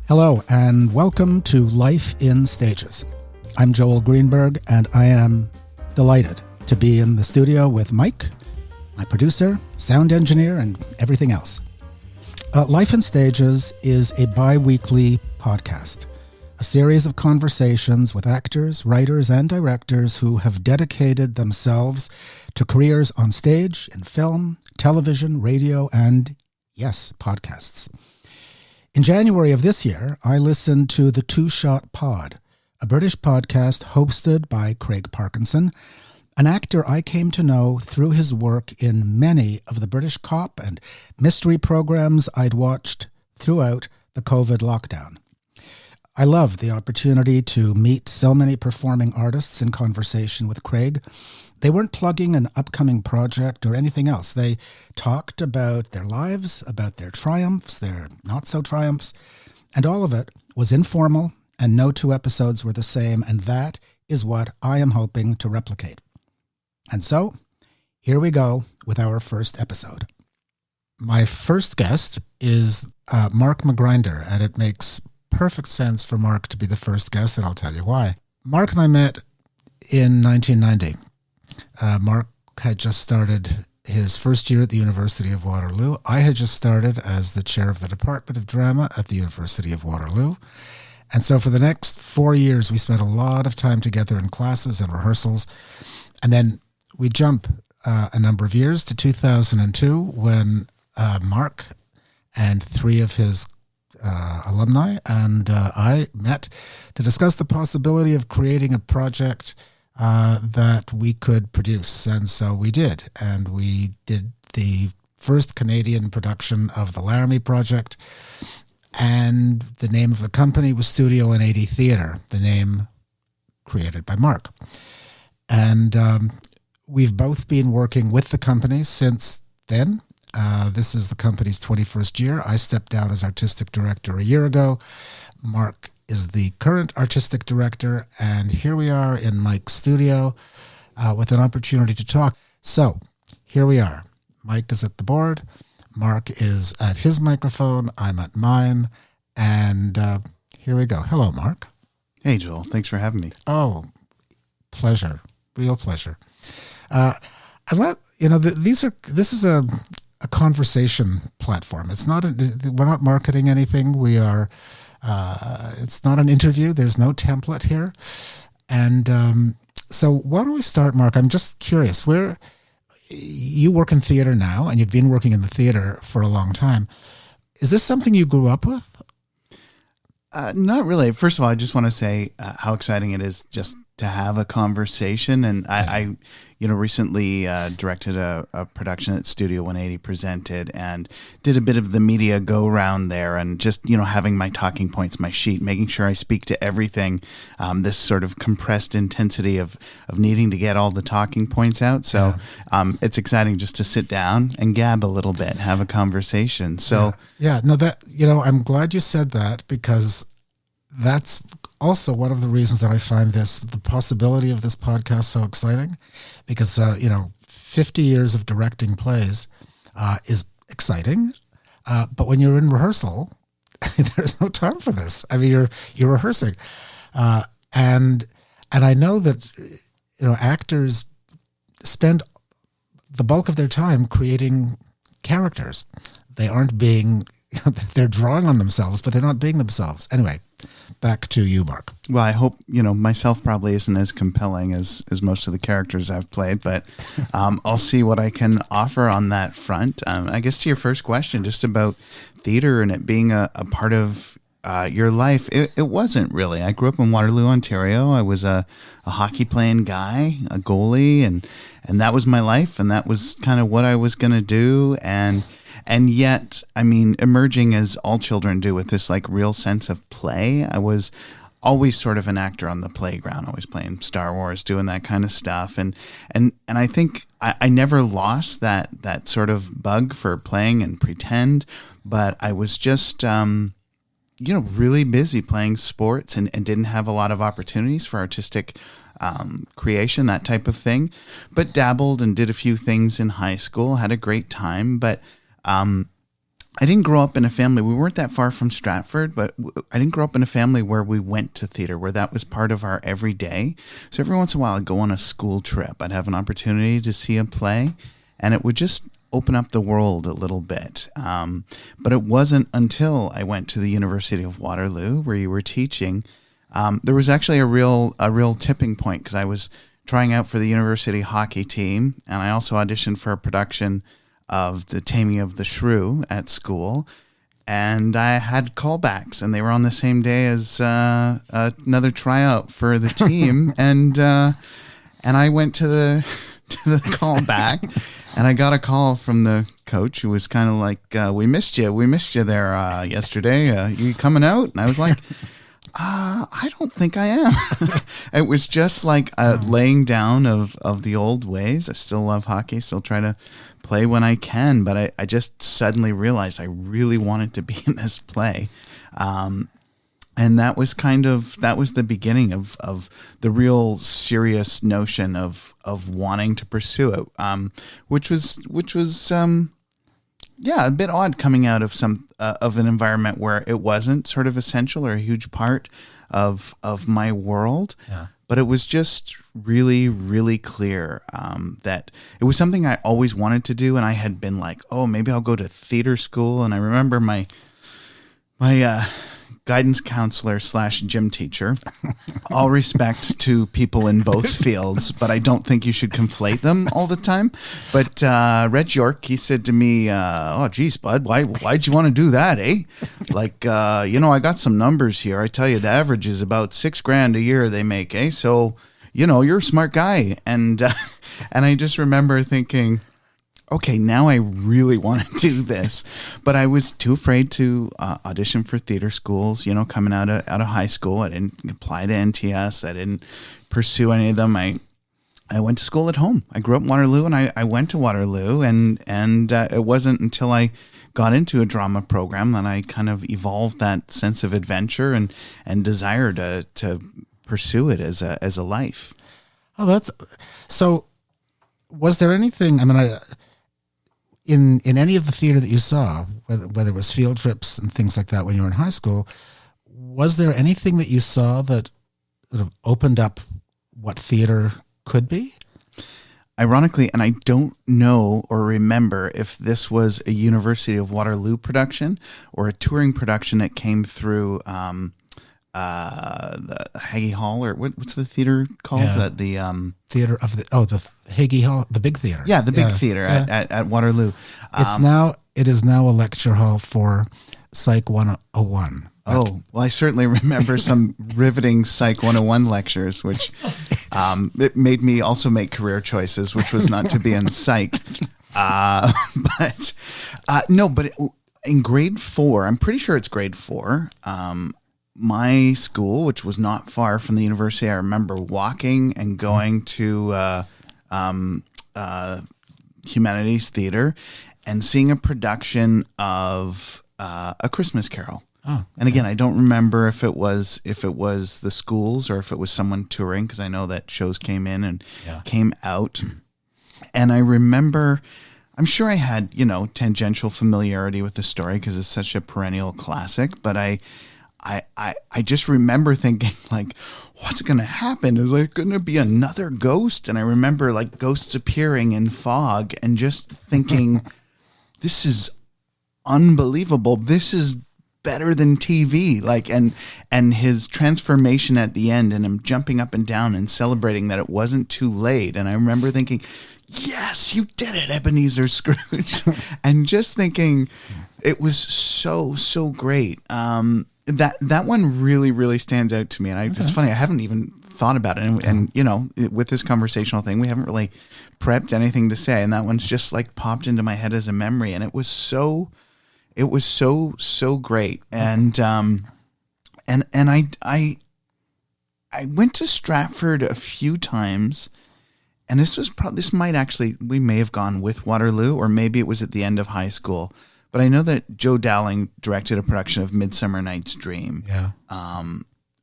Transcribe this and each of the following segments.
Hello, and welcome to Life in Stages. I'm Joel Greenberg, and I am delighted to be in the studio with Mike, my producer, sound engineer, and everything else. Life in Stages is a bi-weekly podcast, a series of conversations with actors, writers, and directors who have dedicated themselves to careers on stage, in film, television, radio, and, yes, podcasts. In January of this year, I listened to the Two Shot Pod, a British podcast hosted by Craig Parkinson, an actor I came to know through his work in many of the British cop and mystery programs I'd watched throughout the COVID lockdown. I loved the opportunity to meet so many performing artists in conversation with Craig. They weren't plugging an upcoming project or anything else. They talked about their lives, about their triumphs, their not-so-triumphs, and all of it was informal, and no two episodes were the same, and that is what I am hoping to replicate. And so, here we go with our first episode. My first guest is Mark McGrinder, and it makes perfect sense for Mark to be the first guest, and I'll tell you why. Mark and I met in 1990. Mark had just started his first year at the University of Waterloo. I had just started as the chair of the Department of Drama at the University of Waterloo. And so for the next 4 years, we spent a lot of time together in classes and rehearsals. And then we jump a number of years to 2002 when Mark and three of his alumni and I met to discuss the possibility of creating a project that we could produce. And so we did. And we did the first Canadian production of the Laramie Project. And the name of the company was Studio 180 Theatre, the name created by Mark. And we've both been working with the company since then. This is the company's 21st year. I stepped down as artistic director a year ago. Mark is the current artistic director, and here we are in Mike's studio with an opportunity to talk. So here we are. Mike is at the board. Mark is at his microphone. I'm at mine. And here we go. Hello, Mark. Hey, Joel. Thanks for having me. Oh, pleasure. Real pleasure. This is a conversation platform. We're not marketing anything. We are. It's not an interview. There's no template here. And so why don't we start, Mark? I'm just curious. Where you work in theater now, and you've been working in the theater for a long time. Is this something you grew up with? Not really. First of all, I just want to say how exciting it is just to have a conversation. And I recently directed a production that Studio 180 presented and did a bit of the media go round there and just, having my talking points, my sheet, making sure I speak to everything, this sort of compressed intensity of needing to get all the talking points out. So it's exciting just to sit down and gab a little bit, have a conversation. So I'm glad you said that, because that's also one of the reasons that I find the possibility of this podcast so exciting, because 50 years of directing plays is exciting, but when you're in rehearsal, there's no time for this. I mean, you're rehearsing, and I know that actors spend the bulk of their time creating characters. They aren't being they're drawing on themselves, but they're not being themselves. Anyway, back to you, Mark. Well, I hope, myself probably isn't as compelling as most of the characters I've played, but I'll see what I can offer on that front. I guess to your first question, just about theater and it being a part of your life, it wasn't really. I grew up in Waterloo, Ontario. I was a hockey playing guy, a goalie, and that was my life, and that was kind of what I was going to do. And yet, emerging as all children do with this real sense of play, I was always sort of an actor on the playground, always playing Star Wars, doing that kind of stuff. And I think I never lost that sort of bug for playing and pretend, but I was just, really busy playing sports and didn't have a lot of opportunities for artistic creation, that type of thing, but dabbled and did a few things in high school, had a great time, but I didn't grow up in a family. We weren't that far from Stratford, but I didn't grow up in a family where we went to theater, where that was part of our everyday. So every once in a while, I'd go on a school trip. I'd have an opportunity to see a play, and it would just open up the world a little bit. But it wasn't until I went to the University of Waterloo, where you were teaching. There was actually a real tipping point, because I was trying out for the university hockey team, and I also auditioned for a production of The Taming of the Shrew at school, and I had callbacks, and they were on the same day as another tryout for the team, and I went to the callback, and I got a call from the coach, who was kind of like, "We missed you there yesterday. You coming out?" And I was like, I don't think I am. It was just like a laying down of the old ways. I still love hockey, still try to play when I can, but I just suddenly realized I really wanted to be in this play. And that was the beginning of the real serious notion of wanting to pursue it, which was a bit odd, coming out of an environment where it wasn't sort of essential or a huge part of my world. Yeah. But it was just really, really clear that it was something I always wanted to do, and I had been like, oh, maybe I'll go to theater school. And I remember my guidance counselor / gym teacher, all respect to people in both fields, but I don't think you should conflate them all the time. But Reg York, he said to me, "Oh, geez, bud, why'd you want to do that, eh? Like, I got some numbers here. I tell you, the average is about $6,000 a year they make, eh? So, you're a smart guy." And I just remember thinking, okay, now I really want to do this. But I was too afraid to audition for theater schools, coming out of high school. I didn't apply to NTS. I didn't pursue any of them. I went to school at home. I grew up in Waterloo, and I went to Waterloo, and it wasn't until I got into a drama program that I kind of evolved that sense of adventure and desire to pursue it as a life. Oh, that's so. Was there anything? I mean, in any of the theater that you saw, whether it was field trips and things like that when you were in high school, was there anything that you saw that sort of opened up what theater could be? Ironically, and I don't know or remember if this was a University of Waterloo production or a touring production that came through the Hagey Hall, or what's the theater called? Yeah. The theater of the Hagey Hall, the big theater. Yeah, the big theater at Waterloo. It is now a lecture hall for Psych 101. Oh, well, I certainly remember some riveting Psych 101 lectures, which it made me also make career choices, which was not to be in Psych. But in grade 4, I'm pretty sure it's grade 4, my school, which was not far from the university, I remember walking and going to humanities theater and seeing a production of A Christmas Carol. Oh, okay. And again, I don't remember if it was the schools or if it was someone touring, because I know that shows came in and came out. And I remember, I'm sure I had, tangential familiarity with the story because it's such a perennial classic, but I just remember thinking, like, what's going to happen? Is there going to be another ghost? And I remember, like, ghosts appearing in fog and just thinking, this is unbelievable. This is better than TV. Like, and his transformation at the end, and him jumping up and down and celebrating that it wasn't too late. And I remember thinking, yes, you did it, Ebenezer Scrooge. And just thinking it was so great. That one really, really stands out to me. And it's funny, I haven't even thought about it. And with this conversational thing, we haven't really prepped anything to say. And that one's just like popped into my head as a memory. And it was so great. And I went to Stratford a few times, and we may have gone with Waterloo, or maybe it was at the end of high school. But I know that Joe Dowling directed a production of Midsummer Night's Dream,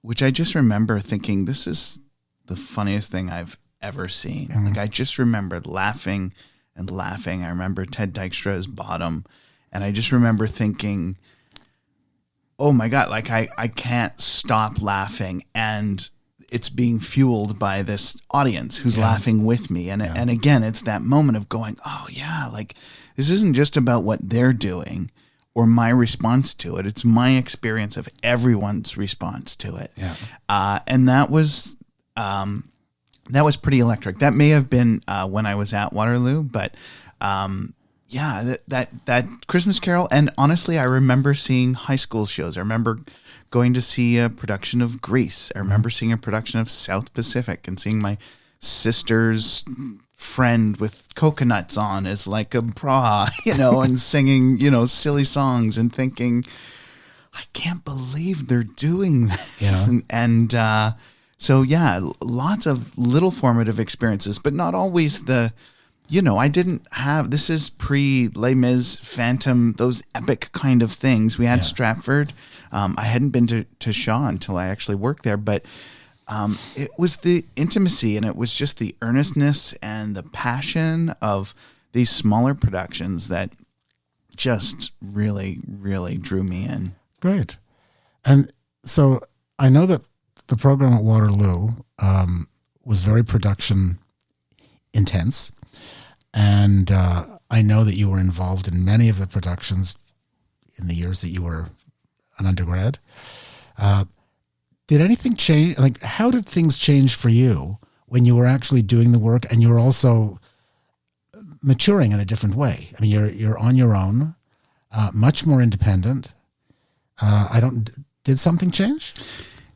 which I just remember thinking, this is the funniest thing I've ever seen. Mm-hmm. Like, I just remember laughing and laughing. I remember Ted Dykstra as Bottom, And I just remember thinking, oh my God, like I can't stop laughing. And it's being fueled by this audience who's laughing with me. And again, it's that moment of going, oh yeah, like this isn't just about what they're doing or my response to it. It's my experience of everyone's response to it. Yeah. And that was pretty electric. That may have been when I was at Waterloo, but that Christmas Carol. And honestly, I remember seeing high school shows. I remember going to see a production of Grease. I remember seeing a production of South Pacific and seeing my sister's friend with coconuts on as like a bra, and singing, silly songs and thinking, I can't believe they're doing this. Yeah. So lots of little formative experiences, but not always I didn't have, this is pre Les Mis, Phantom, those epic kind of things. We had Stratford. I hadn't been to Shaw until I actually worked there, but it was the intimacy and it was just the earnestness and the passion of these smaller productions that just really, really drew me in. Great. And so I know that the program at Waterloo was very production intense. And I know that you were involved in many of the productions in the years that you were an undergrad. Did anything change? Like, how did things change for you when you were actually doing the work and you were also maturing in a different way? I mean, you're on your own, much more independent. Did something change?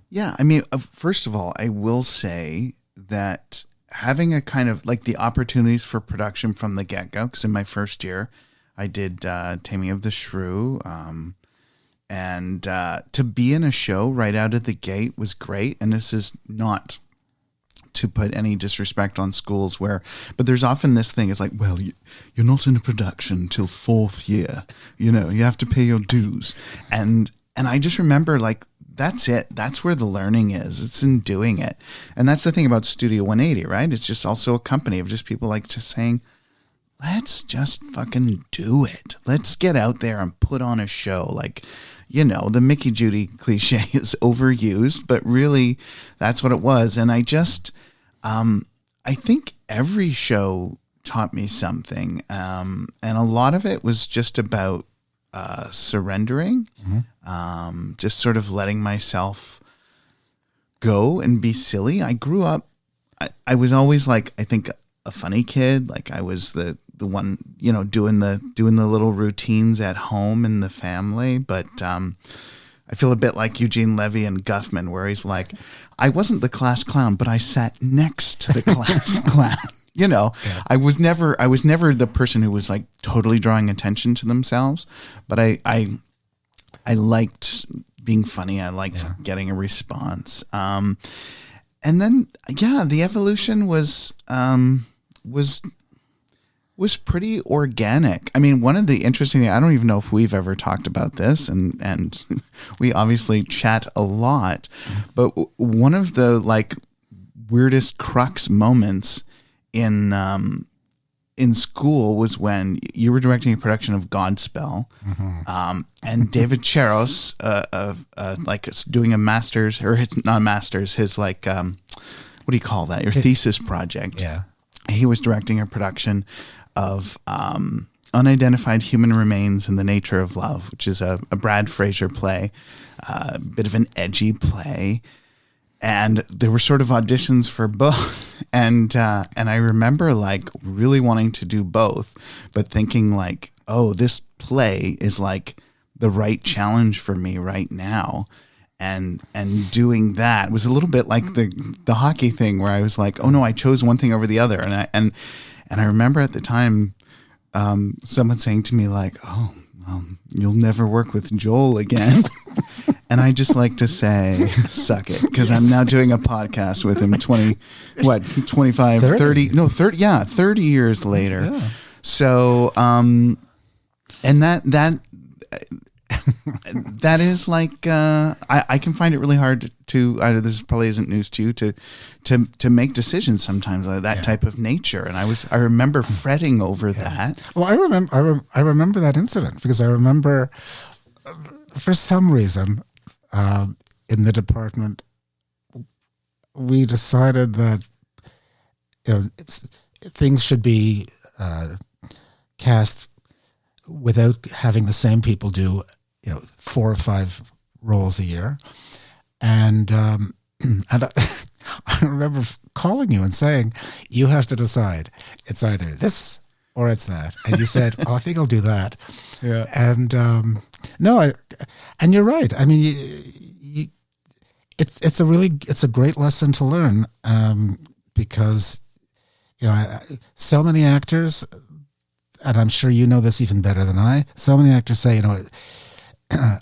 Yeah, I mean, first of all, I will say that having a kind of like the opportunities for production from the get-go, because in my first year, I did Taming of the Shrew, and to be in a show right out of the gate was great. And this is not to put any disrespect on schools but there's often this thing, it's like, well, you're not in a production till fourth year, you have to pay your dues. And I just remember like, that's it. That's where the learning is. It's in doing it. And that's the thing about Studio 180, right? It's just also a company of just people like just saying, let's just fucking do it. Let's get out there and put on a show. Like, the Mickey Judy cliche is overused, but really that's what it was. And I just, I think every show taught me something. And a lot of it was just about surrendering, just sort of letting myself go and be silly. I grew up, I was always like, I think a funny kid. Like I was the one, doing the little routines at home in the family. But I feel a bit like Eugene Levy and Guffman, where he's like, I wasn't the class clown, but I sat next to the class clown. I was never the person who was like totally drawing attention to themselves, but I liked being funny. I liked getting a response. And then, the evolution was pretty organic. I mean, one of the interesting things, I don't even know if we've ever talked about this, and we obviously chat a lot, but one of the like weirdest crux moments in school was when you were directing a production of Godspell, and David Cheros, like doing a master's, or his not master's, his like, what do you call that? Your thesis project. Yeah. He was directing a production of Unidentified Human Remains in the Nature of Love, which is a Brad Fraser play, a bit of an edgy play. And there were sort of auditions for both. And I remember like really wanting to do both, but thinking like, oh, this play is like the right challenge for me right now. And doing that was a little bit like the hockey thing where I was like, oh no, I chose one thing over the other. And I remember at the time, someone saying to me like, oh, well, you'll never work with Joel again. And I just like to say, suck it, because I'm now doing a podcast with him 25, 30 years later. Yeah. So, and that that is like I can find it really hard to. This probably isn't news to you to make decisions sometimes like that type of nature. And I remember fretting over that. Well, I remember that incident because I remember for some reason in the department we decided that things should be cast without having the same people do 4 or 5 roles a year, and I remember calling you and saying, you have to decide. It's either this or it's that. And you said, oh, I think I'll do that. Yeah. And and you're right. I mean, it's a great lesson to learn because so many actors, and I'm sure you know this even better than I. So many actors say, I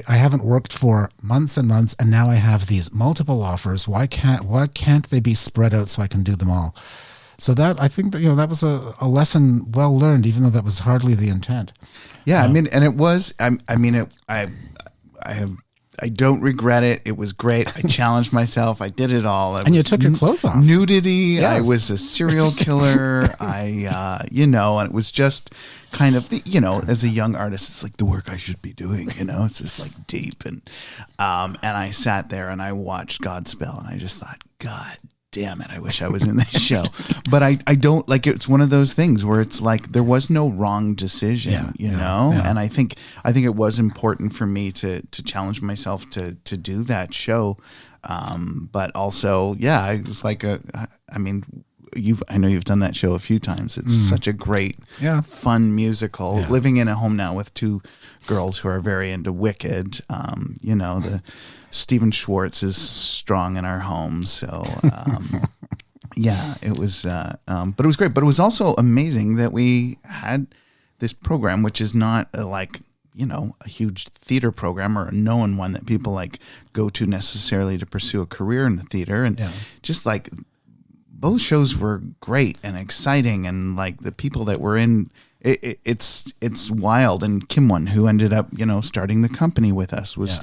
haven't worked for months and months, and now I have these multiple offers. Why can't they be spread out so I can do them all? So that I think that that was a lesson well learned, even though that was hardly the intent. Yeah, I mean, and it was. I don't regret it. It was great. I challenged myself. I did it all. And you took your clothes off. Nudity. Yes. I was a serial killer. and it was just kind of as a young artist, it's like the work I should be doing. It's just like deep and I sat there and I watched Godspell and I just thought, God damn it, I wish I was in this show. But I don't like it's one of those things where it's like there was no wrong decision, and I think it was important for me to challenge myself to do that show. But also, I was like I know you've done that show a few times. It's such a great, fun musical. Yeah. Living in a home now with 2 girls who are very into Wicked. The Stephen Schwartz is strong in our home. So, it was. But it was great. But it was also amazing that we had this program, which is not a huge theater program or a known one that people go to necessarily to pursue a career in the theater, and just both shows were great and exciting, and the people that were in it's wild. And Kim Won, who ended up starting the company with us, was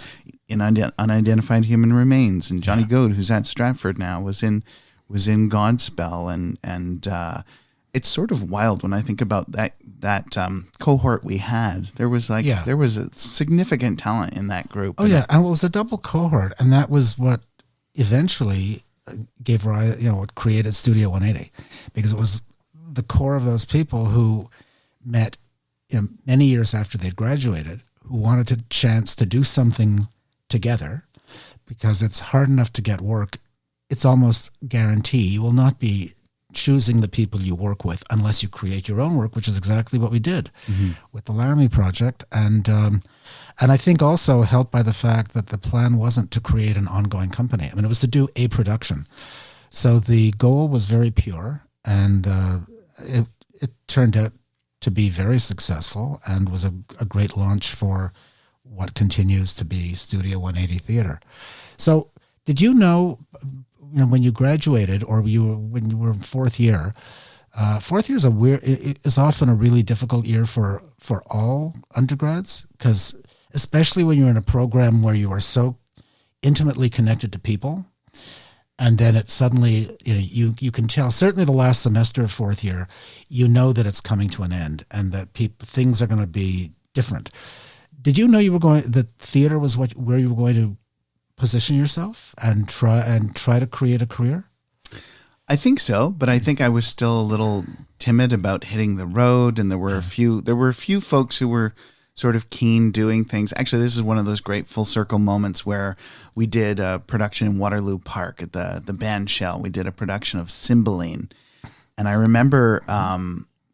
in Unidentified Human Remains, and Johnny Goad, who's at Stratford now, was in Godspell, and it's sort of wild when I think about that cohort we had. There was there was a significant talent in that group. Oh yeah, and it was a double cohort, and that was what eventually gave rise, what created Studio 180, because it was the core of those people who met many years after they'd graduated, who wanted a chance to do something together, because it's hard enough to get work. It's almost guaranteed you will not be choosing the people you work with unless you create your own work, which is exactly what we did with the Laramie Project. And I think also helped by the fact that the plan wasn't to create an ongoing company. I mean, it was to do a production. So the goal was very pure, and it turned out to be very successful and was a great launch for what continues to be Studio 180 Theatre. So did you know when you graduated, or when you were in 4th year, 4th year is often a really difficult year for all undergrads, because especially when you're in a program where you are so intimately connected to people, and then it suddenly you can tell, certainly the last semester of 4th year, that it's coming to an end and that things are going to be different. Did you know that theater was where you were going to position yourself and try to create a career? I think so, but I think I was still a little timid about hitting the road, and there were a few folks who were sort of keen doing things. Actually, this is one of those great full circle moments where we did a production in Waterloo Park at the band shell. We did a production of Cymbeline, and I remember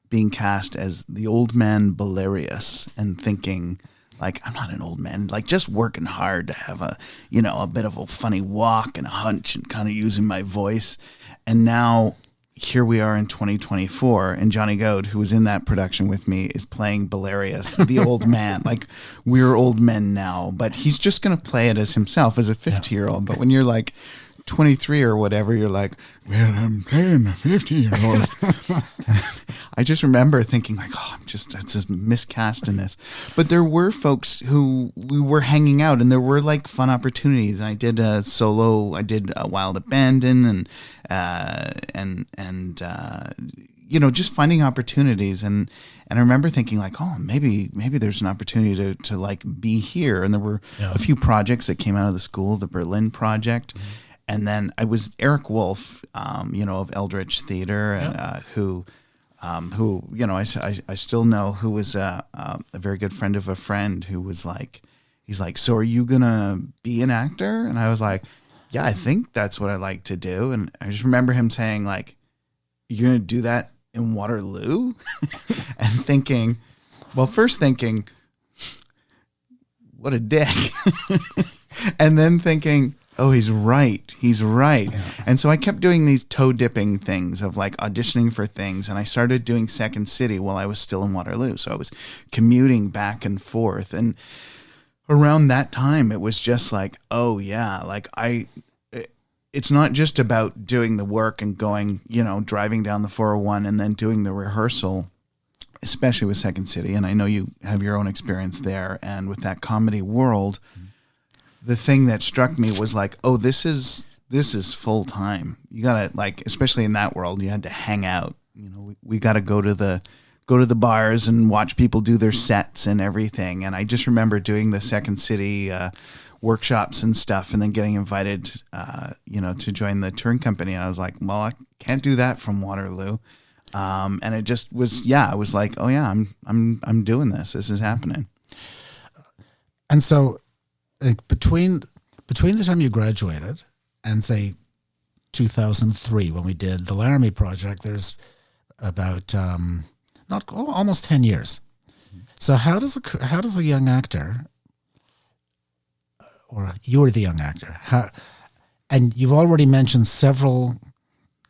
being cast as the old man Belarius and thinking, I'm not an old man, just working hard to have a bit of a funny walk and a hunch and kind of using my voice. And now here we are in 2024, and Johnny Goad, who was in that production with me, is playing Belarius, the old man. We're old men now, but he's just going to play it as himself, as a 50-year-old. But when you're 23 or whatever, you're like, well, I'm playing a 50-year-old. I just remember thinking I'm it's a miscast in this. But there were folks who we were hanging out, and there were like fun opportunities. And I did a solo. I did a Wild Abandon, and just finding opportunities. And I remember thinking like, oh, maybe there's an opportunity to like be here. And there were a few projects that came out of the school, the Berlin Project. Mm-hmm. And then I was Eric Wolf, of Eldritch Theater, who I still know, who was a very good friend of a friend, who was like, he's like, so are you gonna be an actor? And I was like, yeah, I think that's what I like to do. And I just remember him saying like, you're gonna do that in Waterloo? And thinking, what a dick. And then thinking, oh, he's right. Yeah. And so I kept doing these toe dipping things of like auditioning for things. And I started doing Second City while I was still in Waterloo. So I was commuting back and forth. And around that time, it was just like, oh yeah, like it's not just about doing the work and going, driving down the 401 and then doing the rehearsal, especially with Second City. And I know you have your own experience there. And with that comedy world, the thing that struck me was like, oh, this is full time. You gotta, like, especially in that world, you had to hang out. We got to go to the bars and watch people do their sets and everything. And I just remember doing the Second City workshops and stuff, and then getting invited, to join the touring company. And I was like, well, I can't do that from Waterloo. And it just was, I was like, oh yeah, I'm doing this. This is happening. And so, like, between the time you graduated and say 2003, when we did the Laramie Project, there's about almost 10 years. So how does a young actor, or you're the young actor, and you've already mentioned several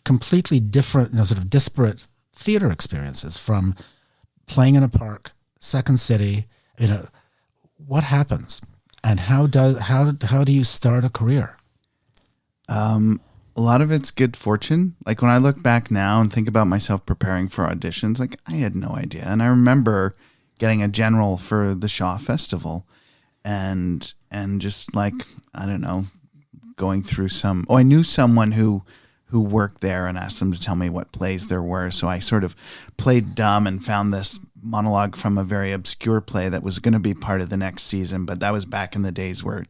completely different, sort of disparate theater experiences, from playing in a park, Second City, what happens? And how do you start a career? A lot of it's good fortune. Like, when I look back now and think about myself preparing for auditions, like, I had no idea. And I remember getting a general for the Shaw Festival, and just like, I don't know, going through I knew someone who worked there and asked them to tell me what plays there were. So I sort of played dumb and found this monologue from a very obscure play that was going to be part of the next season. But that was back in the days where,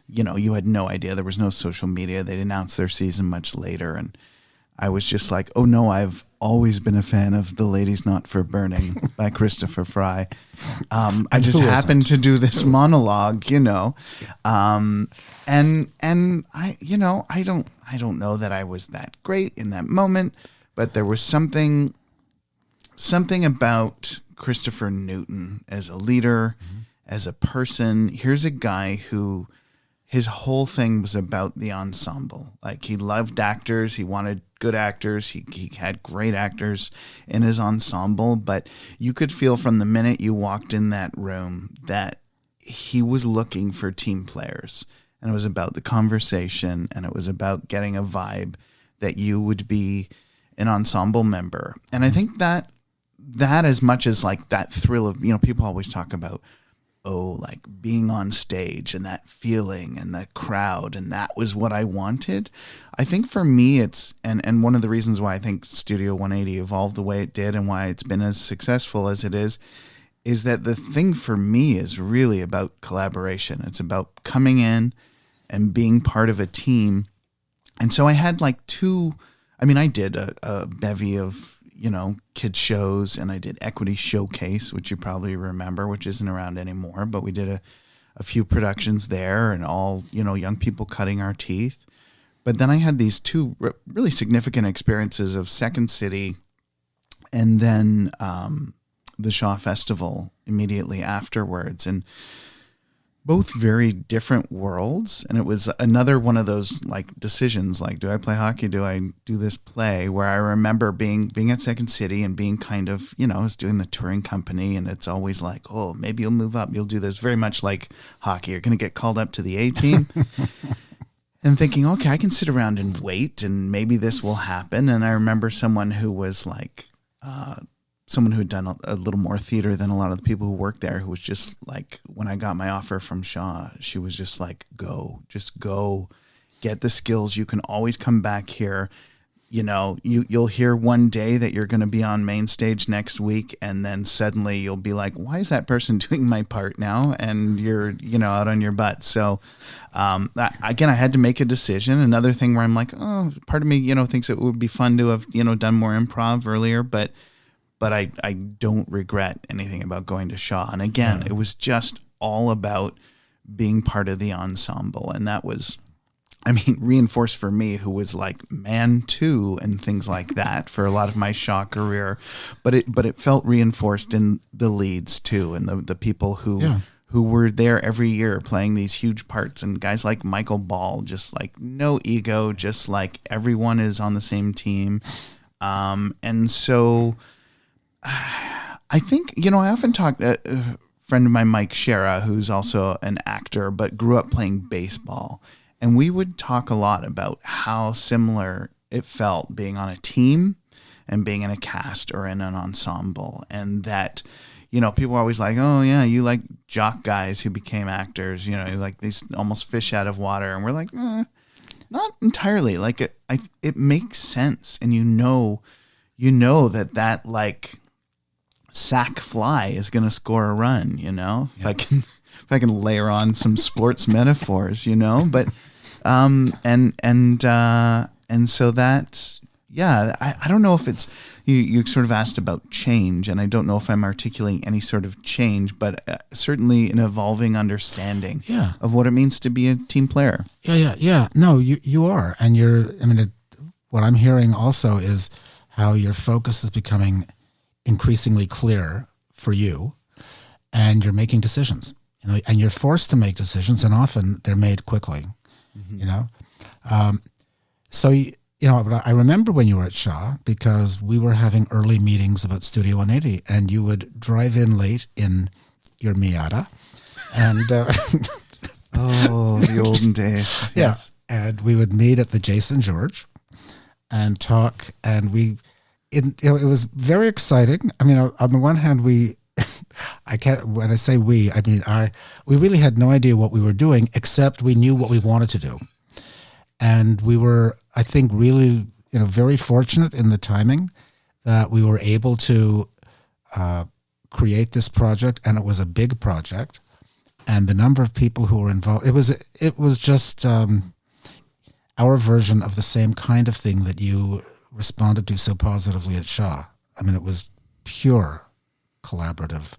you had no idea. There was no social media. They'd announce their season much later. And I was just like, oh no, I've always been a fan of The Lady's Not for Burning by Christopher Fry. I just happened to do this monologue, and I don't know that I was that great in that moment, but there was something about Christopher Newton as a leader, as a person. Here's a guy who, his whole thing was about the ensemble. Like, he loved actors. He wanted good actors. He had great actors in his ensemble, but you could feel from the minute you walked in that room that he was looking for team players. And it was about the conversation, and it was about getting a vibe that you would be an ensemble member. And I think that as much as like that thrill of, people always talk about, like being on stage and that feeling and that crowd, and that was what I wanted. I think for me it's, and one of the reasons why I think Studio 180 evolved the way it did and why it's been as successful as it is that the thing for me is really about collaboration. It's about coming in and being part of a team. And so I had like I did a bevy of, kids shows, and I did Equity Showcase, which you probably remember, which isn't around anymore, but we did a few productions there, and all, young people cutting our teeth. But then I had these two really significant experiences of Second City, and then the Shaw Festival immediately afterwards, and both very different worlds. And it was another one of those like decisions, like, do I play hockey? Do I do this play? Where I remember being at Second City and being kind of, I was doing the touring company, and it's always like, oh, maybe you'll move up. You'll do this, very much like hockey. You're going to get called up to the A team. And thinking, okay, I can sit around and wait, and maybe this will happen. And I remember someone who was like, someone who had done a little more theater than a lot of the people who worked there, who was just like, when I got my offer from Shaw, she was just like, just go get the skills. You can always come back here. You know, you'll hear one day that you're going to be on main stage next week, and then suddenly you'll be like, why is that person doing my part now? And you're, you know, out on your butt. So again, I had to make a decision. Another thing where I'm like, oh, part of me, you know, thinks it would be fun to have, you know, done more improv earlier, but I don't regret anything about going to Shaw. And again, it was just all about being part of the ensemble. And that was, I mean, reinforced for me, who was like man two and things like that for a lot of my Shaw career, but it felt reinforced in the leads too, and the people who were there every year playing these huge parts, and guys like Michael Ball, just like no ego, just like everyone is on the same team, and so I think, you know, I often talk. A friend of mine, Mike Shera, who's also an actor but grew up playing baseball. And we would talk a lot about how similar it felt being on a team and being in a cast or in an ensemble. And that, you know, people are always like, oh, yeah, you like jock guys who became actors, you know, like these almost fish out of water. And we're like, not entirely. Like it makes sense. And you know that like sack fly is going to score a run, you know, if I can layer on some sports metaphors, you know, but, and so that, I don't know if it's, you sort of asked about change, and I don't know if I'm articulating any sort of change, but certainly an evolving understanding of what it means to be a team player. Yeah. No, you are. And what I'm hearing also is how your focus is becoming increasingly clear for you, and you're making decisions, you know, and you're forced to make decisions, and often they're made quickly, you know? So, you know, I remember when you were at Shaw, because we were having early meetings about Studio 180, and you would drive in late in your Miata, and the olden days. Yes. And we would meet at the Jason George and talk, and it was very exciting. I mean, on the one hand, when I say we really had no idea what we were doing, except we knew what we wanted to do. And we were, I think, really, you know, very fortunate in the timing that we were able to create this project, and it was a big project, and the number of people who were involved, it was just our version of the same kind of thing that you responded to so positively at Shaw. I mean, it was pure collaborative.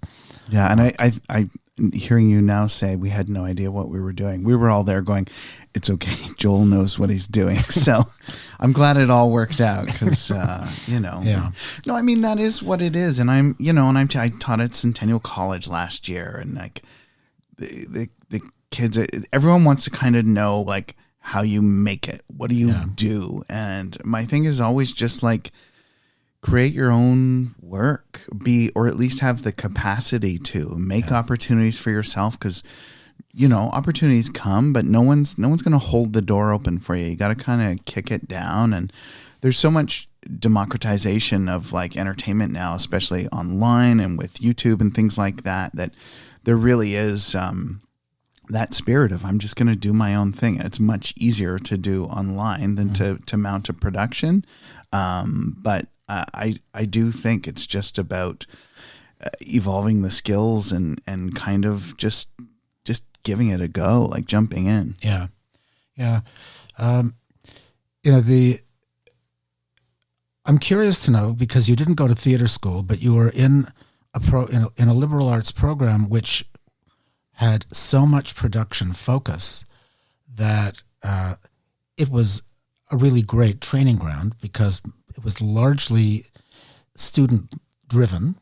Yeah, and I hearing you now say we had no idea what we were doing. We were all there going, it's okay, Joel knows what he's doing. So I'm glad it all worked out, because, you know. Yeah. No, I mean, that is what it is. And I taught at Centennial College last year, and like the kids, everyone wants to kind of know like how you make it. What do you do? And my thing is always just like, create your own work, or at least have the capacity to make opportunities for yourself. Cause you know, opportunities come, but no one's going to hold the door open for you. You got to kind of kick it down. And there's so much democratization of like entertainment now, especially online and with YouTube and things like that, that there really is, that spirit of I'm just going to do my own thing. It's much easier to do online than to mount a production. But I do think it's just about evolving the skills and kind of just giving it a go, like jumping in. Yeah. You know, I'm curious to know, because you didn't go to theater school, but you were in a liberal arts program which had so much production focus that it was a really great training ground, because it was largely student driven.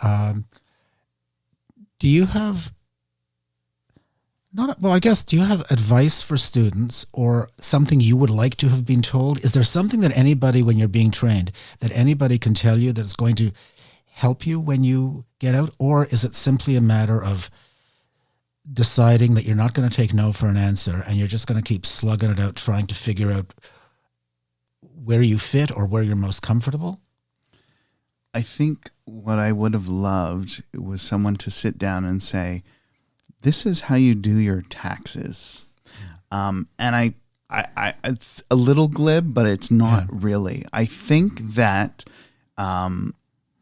Do you have do you have advice for students, or something you would like to have been told? Is there something that anybody, when you're being trained, that anybody can tell you that's going to help you when you get out? Or is it simply a matter of deciding that you're not going to take no for an answer, and you're just going to keep slugging it out, trying to figure out where you fit or where you're most comfortable? I think what I would have loved was someone to sit down and say, this is how you do your taxes. And I it's a little glib, but it's not really. I think that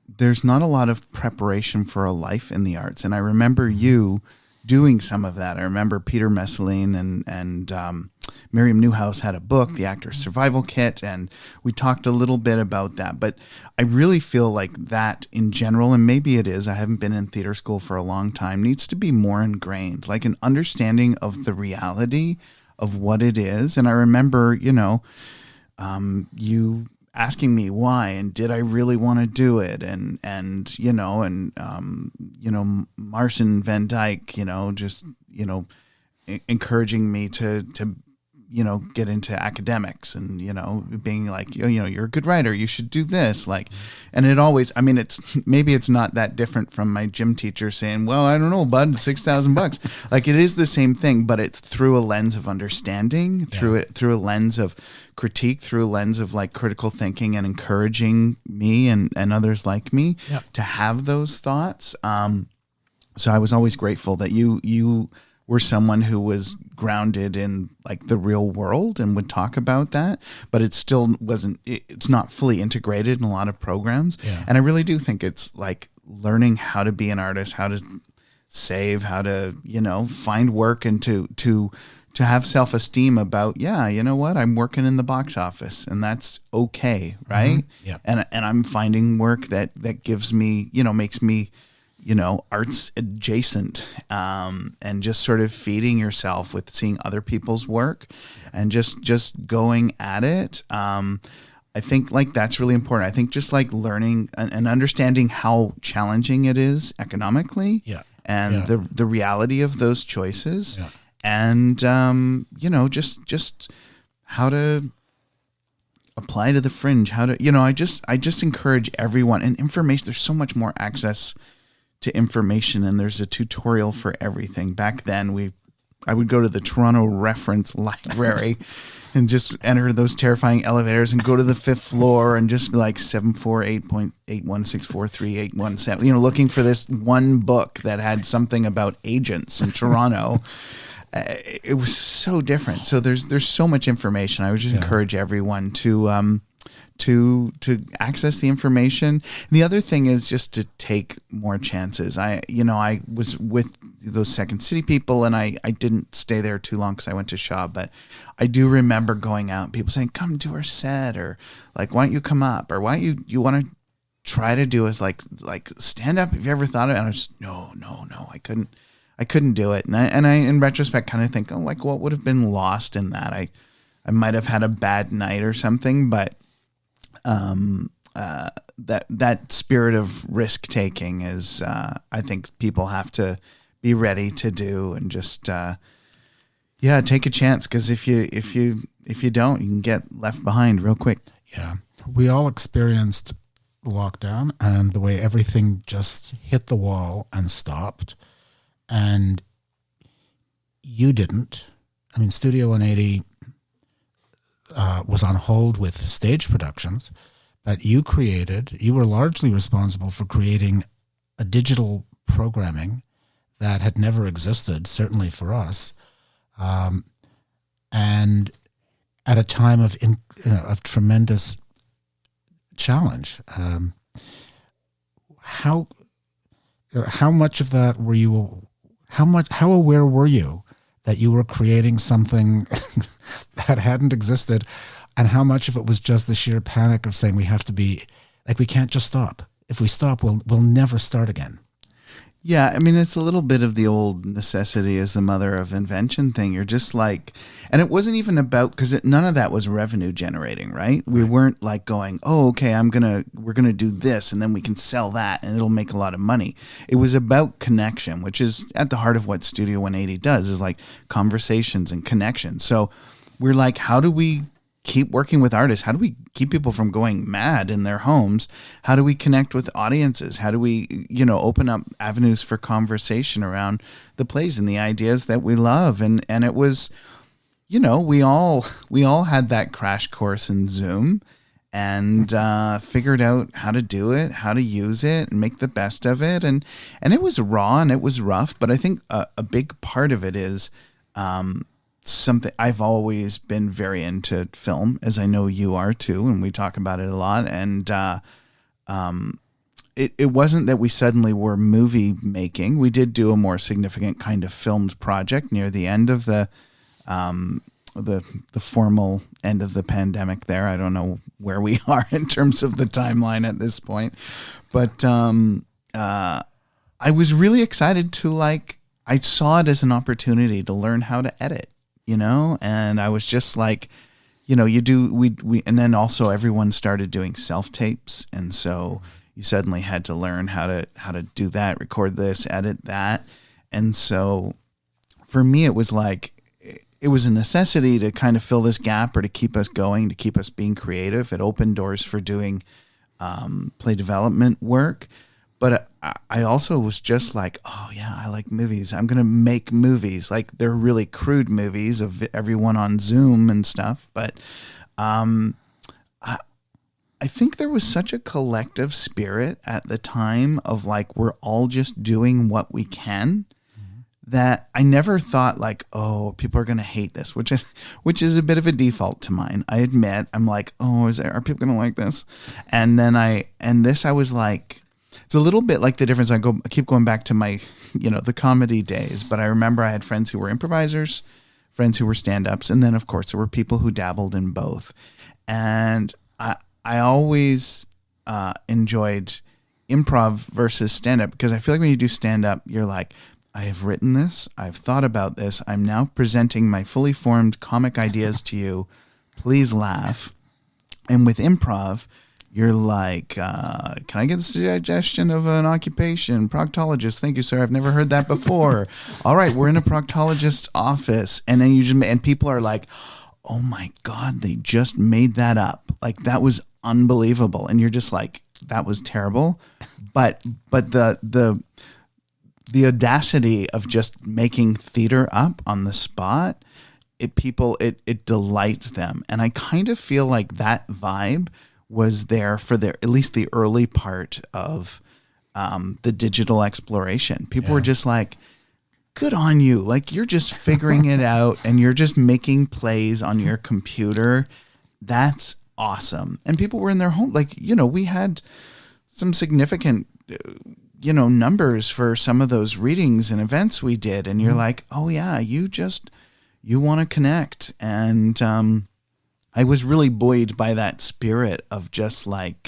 there's not a lot of preparation for a life in the arts. And I remember you doing some of that. I remember Peter Messeline and Miriam Newhouse had a book, The Actor's Survival Kit, and we talked a little bit about that. But I really feel like that in general, and maybe it is, I haven't been in theater school for a long time, needs to be more ingrained, like an understanding of the reality of what it is. And I remember, you asking me why, and did I really want to do it? And Marcin Van Dyke, just, encouraging me to get into academics and, being like, you're a good writer, you should do this. Like, and it always, it's not that different from my gym teacher saying, well, I don't know, bud, $6,000. Like, it is the same thing, but it's through a lens of understanding, through a lens of critique, through a lens of like critical thinking and encouraging me and others like me to have those thoughts. So I was always grateful that you were someone who was grounded in like the real world and would talk about that, but it still it's not fully integrated in a lot of programs. Yeah. And I really do think it's like learning how to be an artist, how to save, how to, find work, and to have self-esteem about, I'm working in the box office and that's okay. Right. Mm-hmm. Yeah. And I'm finding work that gives me, makes me, arts adjacent, and just sort of feeding yourself with seeing other people's work and just going at it. I think like that's really important. I think just like learning and understanding how challenging it is economically and the reality of those choices and, just how to apply to the fringe, how to, I just encourage everyone, and information, there's so much more access to information, and there's a tutorial for everything. Back then I would go to the Toronto Reference Library and just enter those terrifying elevators and go to the 5th floor and just be like 748.81643817, looking for this one book that had something about agents in Toronto. It was so different. So there's so much information. I would just encourage everyone to access the information. And the other thing is just to take more chances. I was with those Second City people, and I didn't stay there too long because I went to Shaw, but I do remember going out and people saying, come to our set, or like, why don't you come up, or why don't you want to try to do us like stand up? Have you ever thought of it? And I was no, I couldn't do it. And I in retrospect kind of think, oh, like what would have been lost in that? I might have had a bad night or something, but that spirit of risk taking is, I think people have to be ready to do, and just, take a chance. 'Cause if you don't, you can get left behind real quick. Yeah. We all experienced lockdown and the way everything just hit the wall and stopped, and you didn't. Studio 180 was on hold with stage productions, but you were largely responsible for creating a digital programming that had never existed, certainly for us, and at a time of tremendous challenge. How much of that were you? How aware were you that you were creating something that hadn't existed, and how much of it was just the sheer panic of saying we have to be, like, we can't just stop. If we stop, we'll never start again. Yeah, it's a little bit of the old necessity is the mother of invention thing. You're just like, and it wasn't even about, because none of that was revenue generating, right? We weren't like going, oh, okay, we're gonna do this, and then we can sell that, and it'll make a lot of money. It was about connection, which is at the heart of what Studio 180 does, is like conversations and connection. So we're like, how do we keep working with artists? How do we keep people from going mad in their homes? How do we connect with audiences? How do we, open up avenues for conversation around the plays and the ideas that we love? And it was, we all had that crash course in Zoom, and figured out how to do it, how to use it, and make the best of it. And it was raw and it was rough, but I think a big part of it is something I've always been very into film, as I know you are too, and we talk about it a lot. And it wasn't that we suddenly were movie making. We did do a more significant kind of filmed project near the end of the formal end of the pandemic there. I don't know where we are in terms of the timeline at this point, but I was really excited to I saw it as an opportunity to learn how to edit, and I was just like, we and then also everyone started doing self-tapes, and so you suddenly had to learn how to do that, record this, edit that. And so for me, it was it was a necessity to kind of fill this gap or to keep us going, to keep us being creative. It opened doors for doing play development work. But I also was just like, oh yeah, I like movies. I'm going to make movies. They're really crude movies of everyone on Zoom and stuff. But I think there was such a collective spirit at the time of we're all just doing what we can, that I never thought oh, people are going to hate this, which is a bit of a default to mine. I admit, I'm like, oh, are people going to like this? And then I was like, it's a little bit like the difference. I keep going back to my, the comedy days, but I remember I had friends who were improvisers, friends who were stand-ups. And then of course there were people who dabbled in both. And I always enjoyed improv versus stand-up, because I feel like when you do stand-up, you're like, I have written this, I've thought about this, I'm now presenting my fully formed comic ideas to you, please laugh. And with improv, you're like, can I get the suggestion of an occupation? Proctologist. Thank you, sir. I've never heard that before. All right, we're in a proctologist's office. And then and people are like, oh my God, they just made that up. That was unbelievable. And you're just like, that was terrible. But the audacity of just making theater up on the spot, it delights them. And I kind of feel like that vibe was there for at least the early part of the digital exploration. People were just like, good on you. You're just figuring it out and you're just making plays on your computer. That's awesome. And people were in their home. We had some significant, numbers for some of those readings and events we did. And you're like, oh yeah, you want to connect. And I was really buoyed by that spirit of just being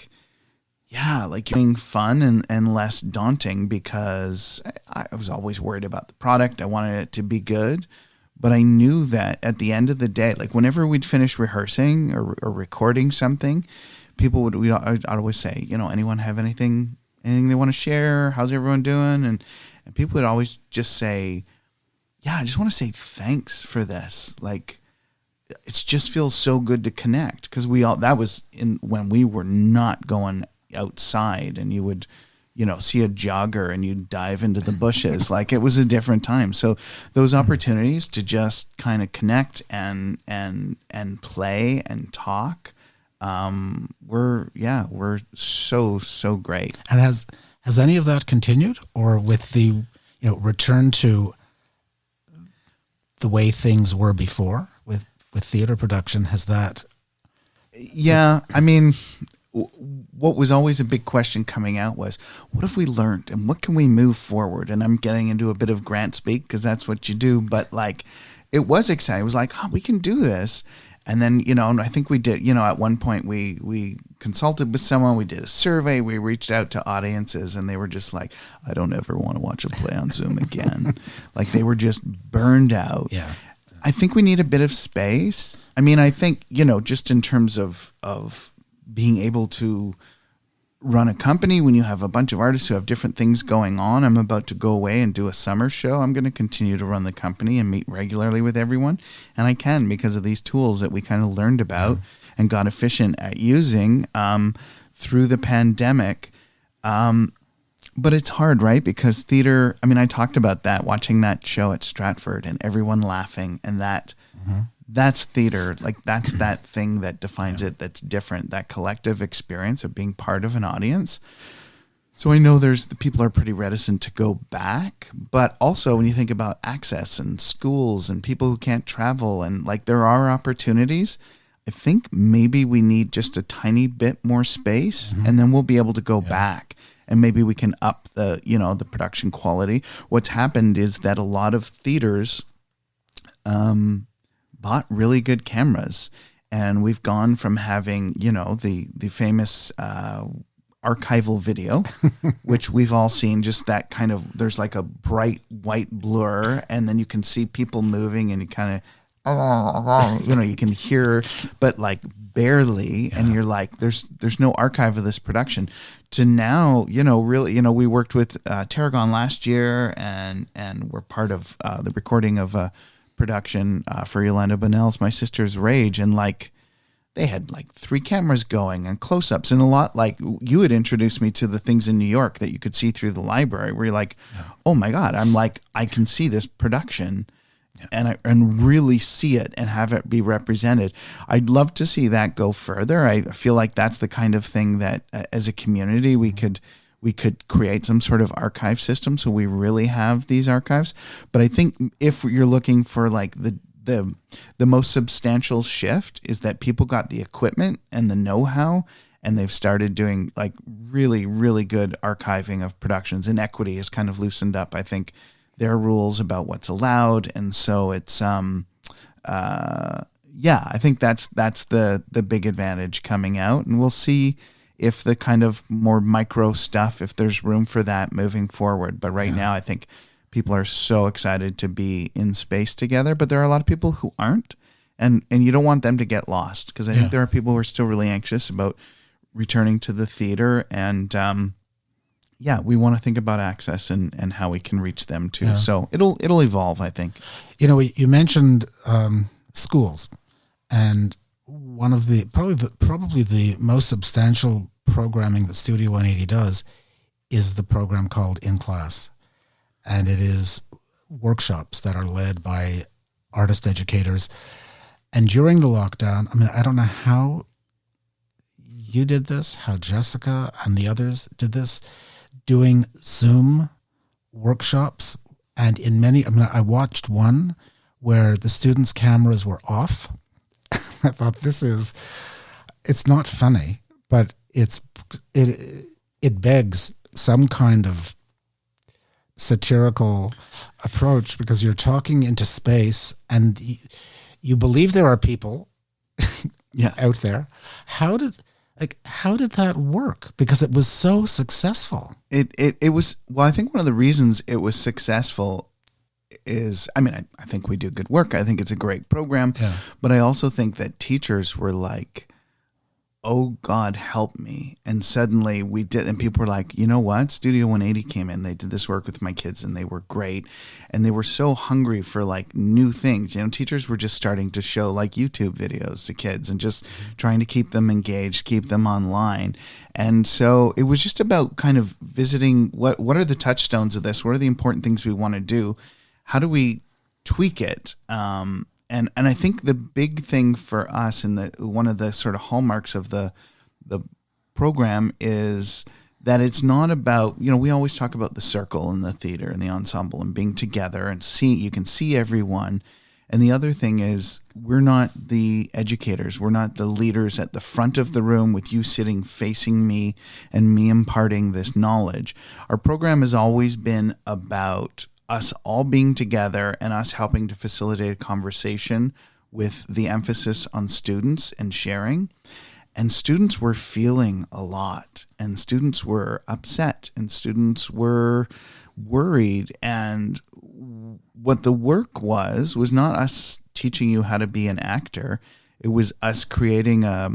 fun and less daunting, because I was always worried about the product. I wanted it to be good, but I knew that at the end of the day, whenever we'd finish rehearsing or recording something, I'd always say, anyone have anything they want to share? How's everyone doing? And people would always just say, yeah, I just want to say thanks for this. It just feels so good to connect, because that was when we were not going outside, and you would, see a jogger and you'd dive into the bushes. It was a different time. So those opportunities to just kind of connect and play and talk, were so great. And has any of that continued, or with the return to the way things were before with theater production, has that? Yeah, I mean, what was always a big question coming out was, what have we learned and what can we move forward? And I'm getting into a bit of grant speak, because that's what you do. But it was exciting. It was like, oh, we can do this. And then, and I think we did, at one point we consulted with someone, we did a survey, we reached out to audiences, and they were just like, I don't ever want to watch a play on Zoom again. They were just burned out. Yeah. I think we need a bit of space. I mean, I think, just in terms of being able to run a company when you have a bunch of artists who have different things going on. I'm about to go away and do a summer show. I'm going to continue to run the company and meet regularly with everyone. And I can, because of these tools that we kind of learned about and got efficient at using through the pandemic. But it's hard, right? Because theater, I mean, I talked about that, watching that show at Stratford and everyone laughing, and that that's theater. Like that's that thing that defines it. That's different. That collective experience of being part of an audience. So I know the people are pretty reticent to go back, but also when you think about access and schools and people who can't travel and like there are opportunities, I think maybe we need just a tiny bit more space and then we'll be able to go back and maybe we can up the production quality. What's happened is that a lot of theaters bought really good cameras and we've gone from having, the famous archival video, which we've all seen, just that kind of, there's like a bright white blur and then you can see people moving and you kind of, you can hear, but like barely. And you're like, there's no archive of this production to now, really, we worked with Tarragon last year and we're part of the recording of a production for Yolanda Bonnell's My Sister's Rage. And like, they had like 3 cameras going and close-ups and a lot like you had introduced me to the things in New York that you could see through the library where you're like, oh my God, I'm like, I can see this production and really see it and have it be represented. I'd love to see that go further. I feel like that's the kind of thing that as a community we could create some sort of archive system so we really have these archives. But I think if you're looking for like the most substantial shift is that people got the equipment and the know-how and they've started doing like really, really good archiving of productions, and Equity has kind of loosened up, I think, their rules about what's allowed. And so it's, I think that's the big advantage coming out, and we'll see if the kind of more micro stuff, if there's room for that moving forward. But right now I think people are so excited to be in space together, but there are a lot of people who aren't, and you don't want them to get lost because I think there are people who are still really anxious about returning to the theater, and we want to think about access and how we can reach them too. So it'll evolve, I think. You mentioned schools, and one of the probably the most substantial programming that Studio 180 does is the program called In Class. And it is workshops that are led by artist educators. And during the lockdown, I mean, I don't know how you did this, how Jessica and the others did this, doing Zoom workshops. And in many, I watched one where the students' cameras were off. I thought it's not funny, but it begs some kind of satirical approach because you're talking into space and you believe there are people out there. How did that work? Because it was so successful. It was, well, I think one of the reasons it was successful is, I think we do good work. I think it's a great program, but I also think that teachers were like, oh God, help me. And suddenly we did, and people were like, you know what? Studio 180 came in, they did this work with my kids and they were great. And they were so hungry for like new things. Teachers were just starting to show like YouTube videos to kids and just trying to keep them engaged, keep them online. And so it was just about kind of visiting what are the touchstones of this? What are the important things we want to do? How do we tweak it? And I think the big thing for us and one of the sort of hallmarks of the program is that it's not about, we always talk about the circle and the theater and the ensemble and being together and you can see everyone. And the other thing is we're not the educators. We're not the leaders at the front of the room with you sitting facing me and me imparting this knowledge. Our program has always been about us all being together and us helping to facilitate a conversation with the emphasis on students and sharing. And students were feeling a lot, and students were upset, and students were worried. And what the work was not us teaching you how to be an actor. It was us creating a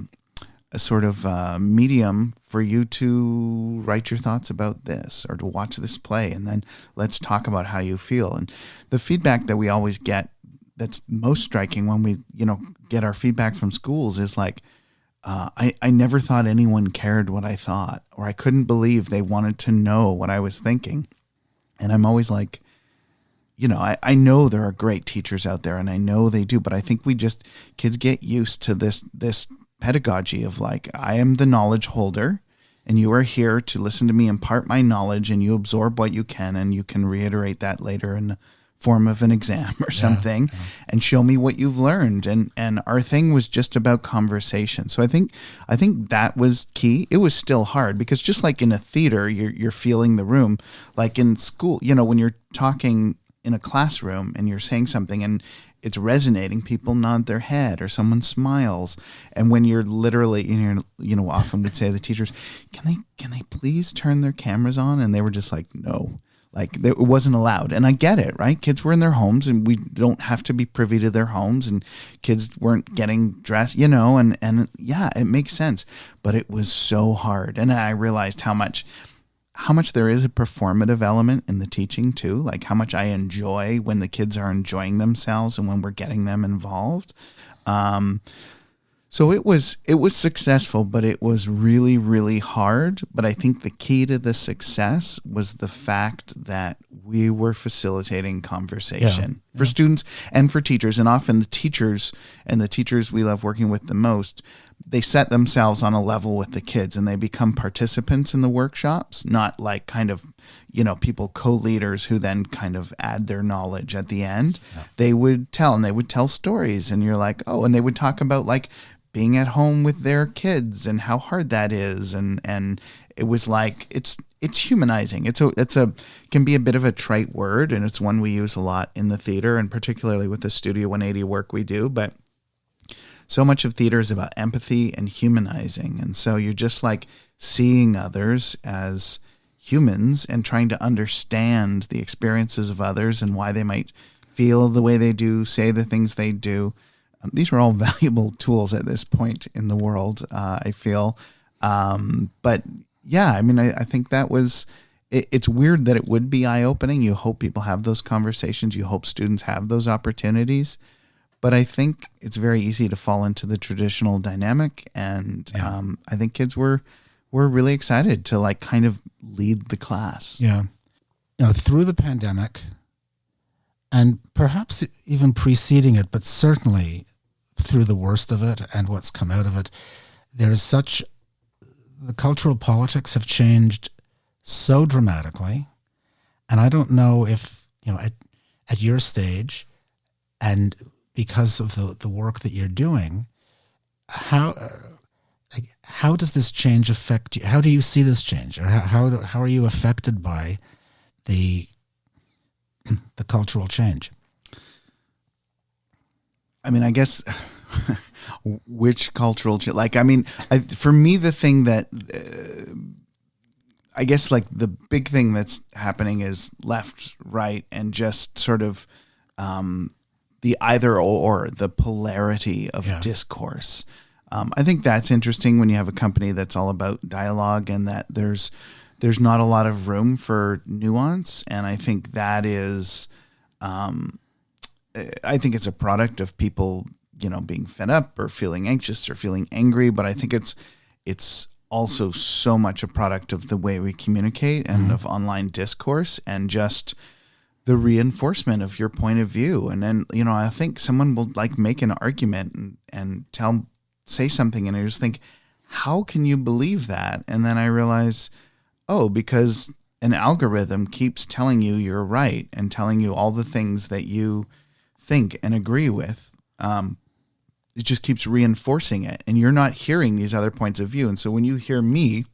sort of medium for you to write your thoughts about this or to watch this play, and then let's talk about how you feel. And the feedback that we always get that's most striking when we get our feedback from schools is like, I never thought anyone cared what I thought, or I couldn't believe they wanted to know what I was thinking. And I'm always like, I know there are great teachers out there, and I know they do, but I think kids get used to this pedagogy of like, I am the knowledge holder, and you are here to listen to me impart my knowledge, and you absorb what you can, and you can reiterate that later in the form of an exam or something, and show me what you've learned. And our thing was just about conversation. So I think that was key. It was still hard because just like in a theater, you're feeling the room. Like in school, when you're talking in a classroom and you're saying something and it's resonating, people nod their head or someone smiles. And when you're literally, often we'd say to the teachers, can they please turn their cameras on? And they were just like, no, like it wasn't allowed. And I get it, right? Kids were in their homes, and we don't have to be privy to their homes, and kids weren't getting dressed, and yeah, it makes sense. But it was so hard. And I realized how much there is a performative element in the teaching too, like how much I enjoy when the kids are enjoying themselves and when we're getting them involved. So it was successful, but it was really, really hard. But I think the key to the success was the fact that we were facilitating conversation for students and for teachers. And often the teachers we love working with the most, they set themselves on a level with the kids and they become participants in the workshops, not like kind of, people co-leaders who then kind of add their knowledge at the end. Yeah. They would tell stories, and you're like, oh, and they would talk about like being at home with their kids and how hard that is. And it was like, it's humanizing. It can be a bit of a trite word, and it's one we use a lot in the theater, and particularly with the Studio 180 work we do. But so much of theater is about empathy and humanizing. And so you're just like seeing others as humans and trying to understand the experiences of others and why they might feel the way they do, say the things they do. These are all valuable tools at this point in the world, I feel. But yeah, I think that was, it's weird that it would be eye-opening. You hope people have those conversations. You hope students have those opportunities. But I think it's very easy to fall into the traditional dynamic. And I think kids were really excited to like kind of lead the class. Yeah. Through the pandemic, and perhaps even preceding it, but certainly through the worst of it and what's come out of it, the cultural politics have changed so dramatically. And I don't know if, at your stage, and because of the work that you're doing, how does this change affect you? How do you see this change? Or how are you affected by the cultural change? I guess which cultural change? For me, the thing that I guess like the big thing that's happening is left, right, and just sort of the either or, the polarity of discourse. I think that's interesting when you have a company that's all about dialogue and that there's not a lot of room for nuance. And I think that is, I think it's a product of people, being fed up or feeling anxious or feeling angry. But I think it's also so much a product of the way we communicate and of online discourse and just the reinforcement of your point of view. And then, I think someone will like make an argument and say something, and I just think, how can you believe that? And then I realize, because an algorithm keeps telling you you're right and telling you all the things that you think and agree with. It just keeps reinforcing it, and you're not hearing these other points of view. And so when you hear me,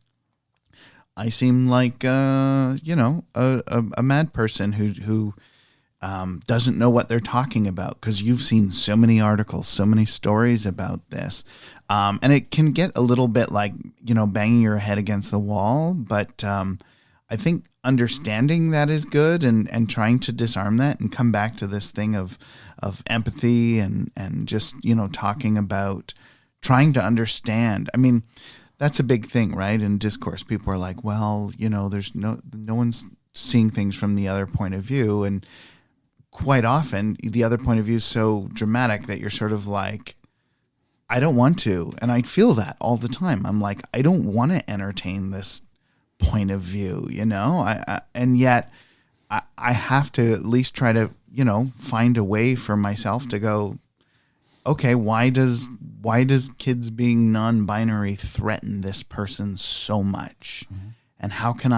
I seem like a mad person who doesn't know what they're talking about, because you've seen so many articles, so many stories about this, and it can get a little bit like banging your head against the wall. But I think understanding that is good, and trying to disarm that and come back to this thing of empathy and just talking about trying to understand. That's a big thing, right? In discourse, people are like, well, there's no one's seeing things from the other point of view. And quite often the other point of view is so dramatic that you're sort of like, I don't want to. And I feel that all the time. I'm like, I don't want to entertain this point of view, and yet I have to at least try to find a way for myself to go, okay, why does kids being non-binary threaten this person so much? Mm-hmm. And how can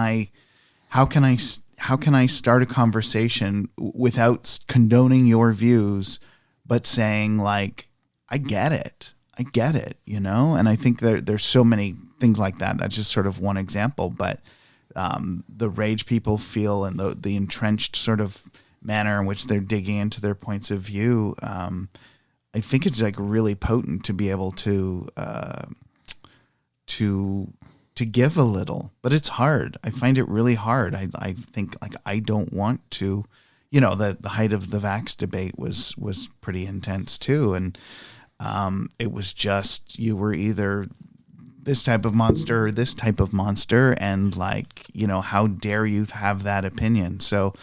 I start a conversation without condoning your views, but saying like, I get it, And I think there's so many things like that. That's just sort of one example, but the rage people feel and the entrenched sort of manner in which they're digging into their points of view, I think it's like really potent to be able to give a little, but it's hard. I find it really hard. I think like I don't want to, the height of the vax debate was pretty intense too, and it was just you were either this type of monster or this type of monster, and like how dare you have that opinion? So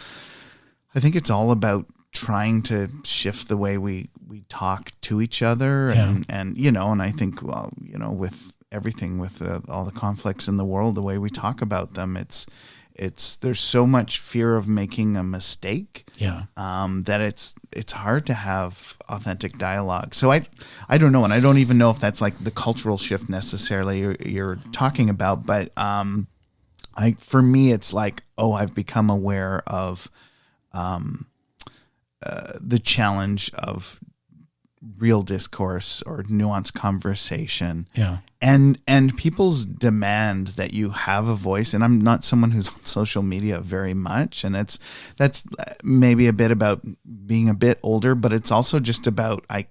I think it's all about trying to shift the way we talk to each other, and I think with everything, with all the conflicts in the world, the way we talk about them, it's there's so much fear of making a mistake, that it's hard to have authentic dialogue. So I don't know, and I don't even know if that's like the cultural shift necessarily you're talking about, but for me it's like, I've become aware of the challenge of real discourse or nuanced conversation, and people's demand that you have a voice. And I'm not someone who's on social media very much, and that's maybe a bit about being a bit older, but it's also just about I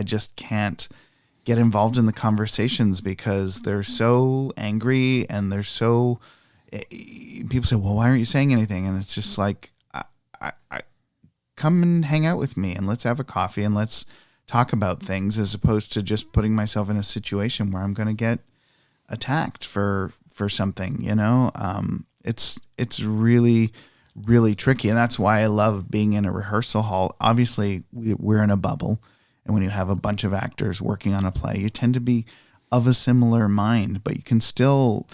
just can't get involved in the conversations because they're so angry, and they're so, people say, well, why aren't you saying anything? And it's just like, I come and hang out with me and let's have a coffee and let's talk about things, as opposed to just putting myself in a situation where I'm going to get attacked for something, it's really, really tricky. And that's why I love being in a rehearsal hall. Obviously we're in a bubble, and when you have a bunch of actors working on a play, you tend to be of a similar mind, but you can still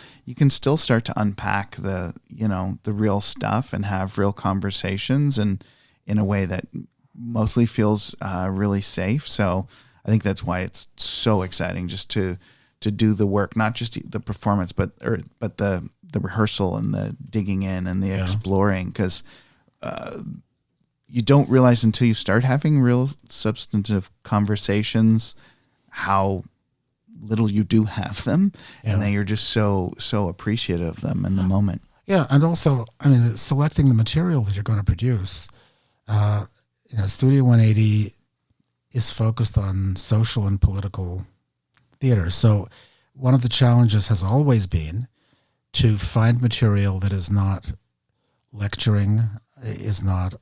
start to unpack the real stuff and have real conversations, and in a way that mostly feels really safe. So I think that's why it's so exciting just to do the work, not just the performance, but the rehearsal and the digging in and the exploring, because you don't realize until you start having real substantive conversations how little you do have them, and then you're just so appreciative of them in the moment. Yeah, and also, selecting the material that you're going to produce. Studio 180 is focused on social and political theater. So one of the challenges has always been to find material that is not lecturing, is not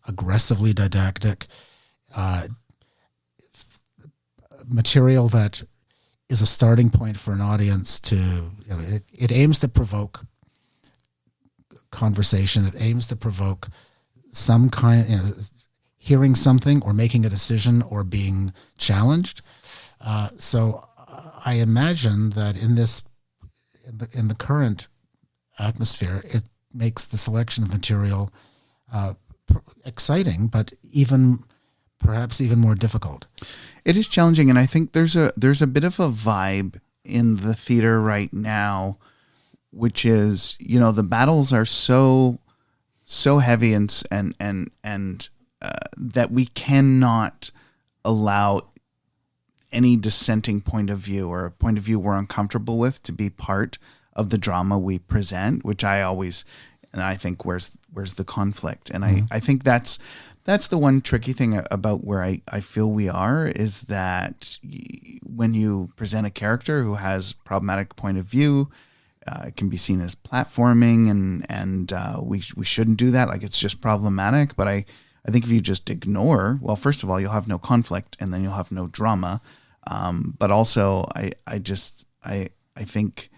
aggressively didactic, material that is a starting point for an audience to, it aims to provoke conversation. It aims to provoke some kind, hearing something or making a decision or being challenged. So I imagine that in the current atmosphere, it makes the selection of material exciting, but perhaps even more difficult. It is challenging, and I think there's a bit of a vibe in the theater right now, which is, the battles are so heavy and that we cannot allow any dissenting point of view or a point of view we're uncomfortable with to be part of the drama we present, which I think where's the conflict. And I think that's the one tricky thing about where I feel we are, is that when you present a character who has problematic point of view, it can be seen as platforming, and we shouldn't do that. Like, it's just problematic. But I think if you just ignore, well, first of all, you'll have no conflict, and then you'll have no drama. But also, I think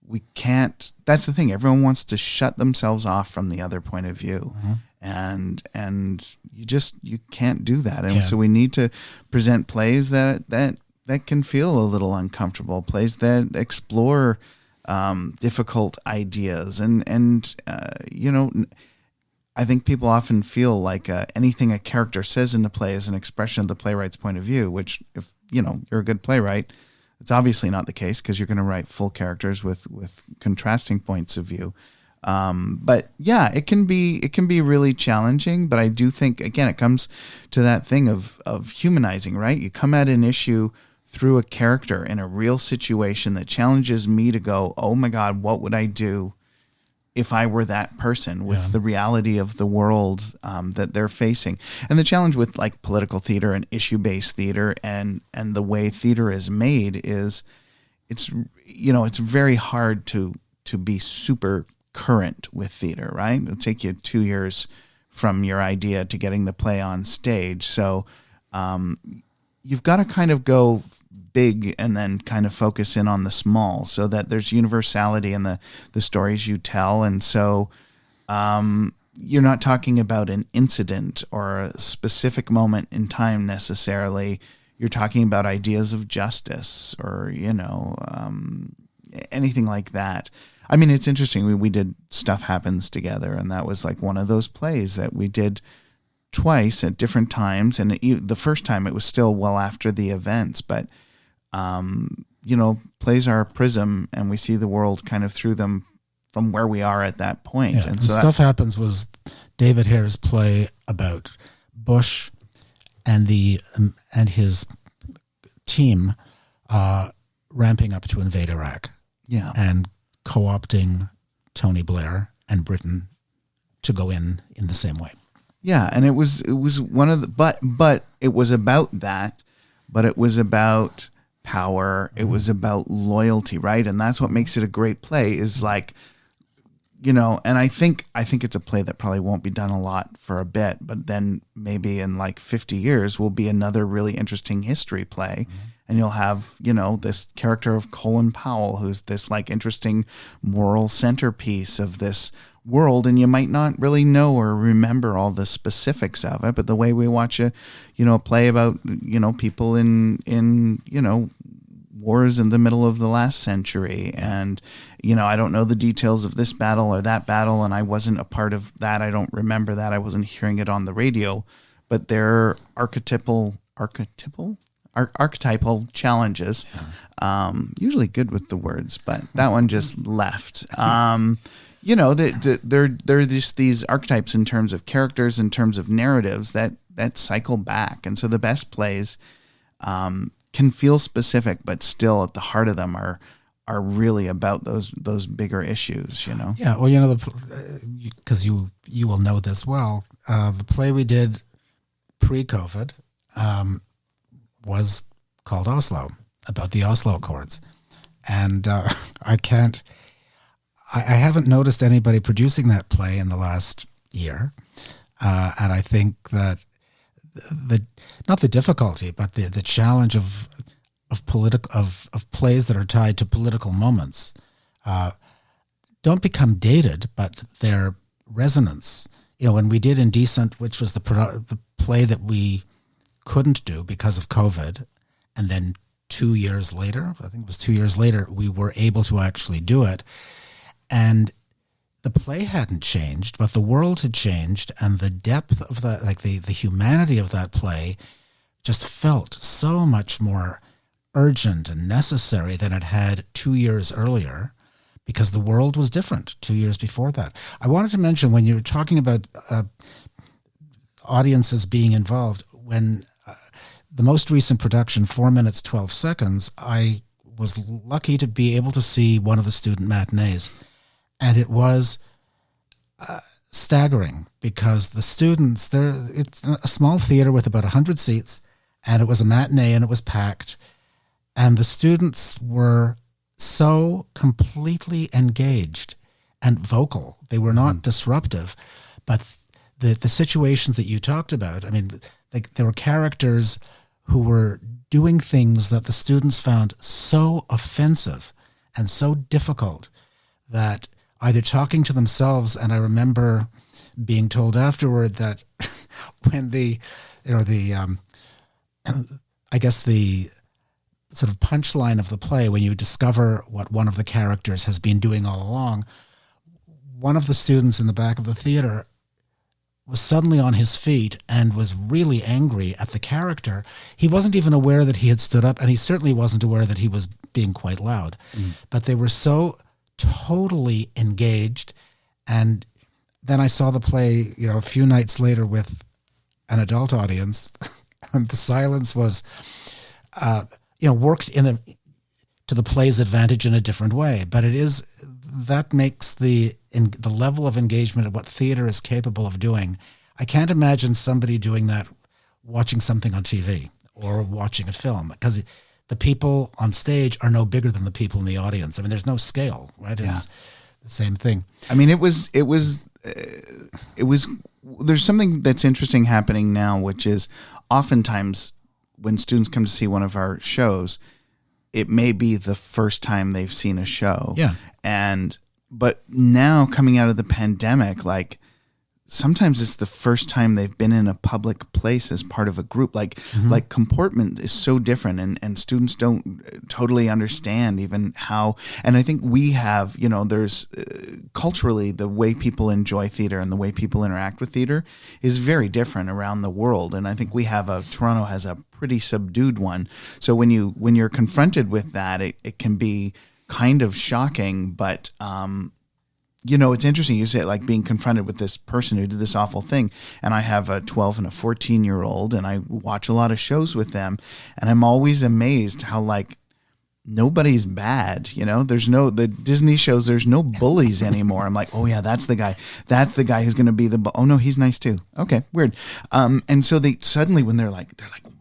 we can't. That's the thing. Everyone wants to shut themselves off from the other point of view, and you can't do that. And so we need to present plays that can feel a little uncomfortable, plays that explore difficult ideas, and I think people often feel like anything a character says in the play is an expression of the playwright's point of view, which if, you're a good playwright, it's obviously not the case because you're going to write full characters with contrasting points of view. But yeah, it can be really challenging, but I do think, again, it comes to that thing of humanizing, right? You come at an issue through a character in a real situation that challenges me to go, oh my God, what would I do if I were that person with the reality of the world that they're facing? And the challenge with like political theater and issue-based theater and the way theater is made is it's very hard to be super current with theater, right? It'll take you 2 years from your idea to getting the play on stage. So you've got to kind of go big and then kind of focus in on the small so that there's universality in the stories you tell. And so you're not talking about an incident or a specific moment in time necessarily. You're talking about ideas of justice or, anything like that. I mean, it's interesting. We did Stuff Happens Together, and that was like one of those plays that we did twice at different times. And the first time it was still well after the events, but plays are a prism and we see the world kind of through them from where we are at that point. Yeah. And so Stuff Happens was David Hare's play about Bush and his team ramping up to invade Iraq. Yeah. And co-opting Tony Blair and Britain to go in the same way. Yeah, and it was one of the but it was about that, but it was about power, it was about loyalty, right? And that's what makes it a great play is like, and I think it's a play that probably won't be done a lot for a bit, but then maybe in like 50 years will be another really interesting history play. Mm-hmm. And you'll have, this character of Colin Powell, who's this like interesting moral centerpiece of this world. And you might not really know or remember all the specifics of it. But the way we watch a play about, people in wars in the middle of the last century. And, I don't know the details of this battle or that battle. And I wasn't a part of that. I don't remember that. I wasn't hearing it on the radio. But they're archetypal challenges, usually good with the words, but that one just left. They're just these archetypes in terms of characters, in terms of narratives that cycle back. And so the best plays can feel specific, but still at the heart of them are really about those bigger issues, Yeah, well, because you will know this well, the play we did pre-COVID was called Oslo, about the Oslo Accords. And I haven't noticed anybody producing that play in the last year. And I think that not the difficulty, but the challenge of plays that are tied to political moments don't become dated, but their resonance. When we did Indecent, which was the play that we couldn't do because of COVID, and then 2 years later, I think it was 2 years later, we were able to actually do it. And the play hadn't changed, but the world had changed, and the depth of that, like the humanity of that play just felt so much more urgent and necessary than it had 2 years earlier, because the world was different 2 years before that. I wanted to mention, when you were talking about audiences being involved, when the most recent production, 4 minutes, 12 seconds, I was lucky to be able to see one of the student matinees. And it was staggering, because the students, it's a small theater with about 100 seats, and it was a matinee and it was packed. And the students were so completely engaged and vocal. They were not disruptive, but the situations that you talked about, I mean, there were characters who were doing things that the students found so offensive and so difficult that either talking to themselves, and I remember being told afterward that when I guess the sort of punchline of the play, when you discover what one of the characters has been doing all along, one of the students in the back of the theater was suddenly on his feet and was really angry at the character. He wasn't even aware that he had stood up, and he certainly wasn't aware that he was being quite loud. But they were so totally engaged. And then I saw the play, a few nights later with an adult audience, and the silence was, worked to the play's advantage in a different way. But that makes the level of engagement of what theater is capable of doing. I can't imagine somebody doing that watching something on TV or watching a film, because the people on stage are no bigger than the people in the audience. I mean, there's no scale, right? It's the same thing. I mean, it was, there's something that's interesting happening now, which is oftentimes when students come to see one of our shows, it may be the first time they've seen a show. Yeah. But now coming out of the pandemic, like sometimes it's the first time they've been in a public place as part of a group. Like comportment is so different, and students don't totally understand even how. And I think we have, there's culturally the way people enjoy theater and the way people interact with theater is very different around the world. And I think Toronto has a pretty subdued one. So when you're confronted with that, it can be kind of shocking, but it's interesting. You say like being confronted with this person who did this awful thing, and I have a 12 and a 14-year-old, and I watch a lot of shows with them, and I'm always amazed how like nobody's bad. There's the Disney shows, there's no bullies anymore. I'm like, oh yeah, that's the guy who's going to be oh no, he's nice too. Okay, weird. And so they suddenly, when they're like,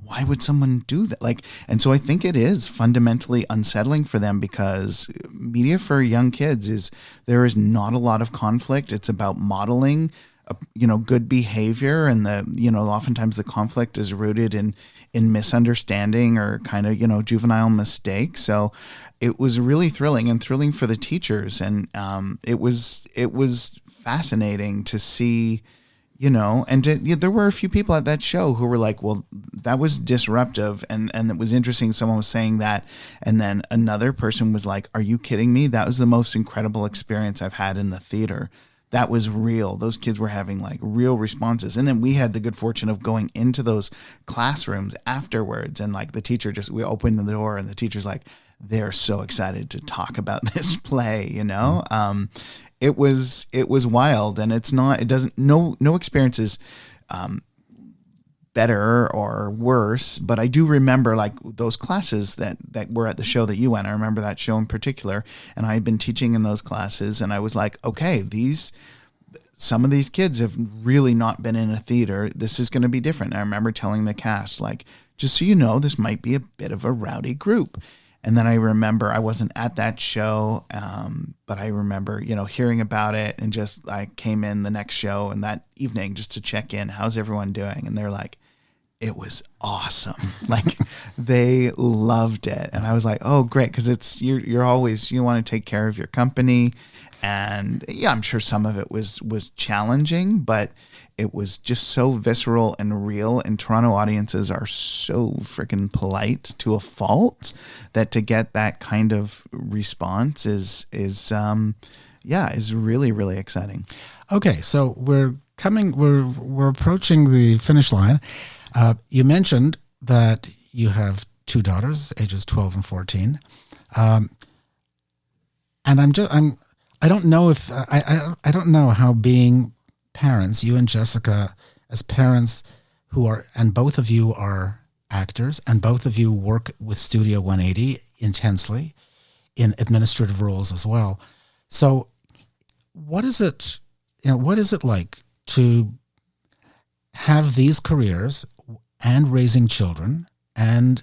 why would someone do that? And so I think it is fundamentally unsettling for them, because media for young kids there is not a lot of conflict. It's about modeling, good behavior, and oftentimes the conflict is rooted in misunderstanding or kind of, juvenile mistakes. So it was really thrilling for the teachers. And it was fascinating to see, there were a few people at that show who were like, well, that was disruptive. And it was interesting. Someone was saying that. And then another person was like, are you kidding me? That was the most incredible experience I've had in the theater. That was real. Those kids were having like real responses. And then we had the good fortune of going into those classrooms afterwards. And like the teacher we opened the door, and the teacher's like, they're so excited to talk about this play, It was wild, and no experience is better or worse, but I do remember like those classes that were at the show that you went. I remember that show in particular, and I had been teaching in those classes, and I was like, okay, some of these kids have really not been in a theater. This is going to be different. And I remember telling the cast, like, just so you know, this might be a bit of a rowdy group. And then I remember I wasn't at that show, but I remember, hearing about it, and I came in the next show and that evening just to check in. How's everyone doing? And they're like, it was awesome. Like they loved it. And I was like, oh, great. Cause you're always, you want to take care of your company. And yeah, I'm sure some of it was challenging, but it was just so visceral and real. And Toronto audiences are so freaking polite to a fault that to get that kind of response is really, really exciting. Okay. So we're approaching the finish line. You mentioned that you have two daughters, ages 12 and 14. And I don't know if I don't know how being parents, you and Jessica as parents and both of you are actors, and both of you work with Studio 180 intensely in administrative roles as well. So what is it like to have these careers and raising children? And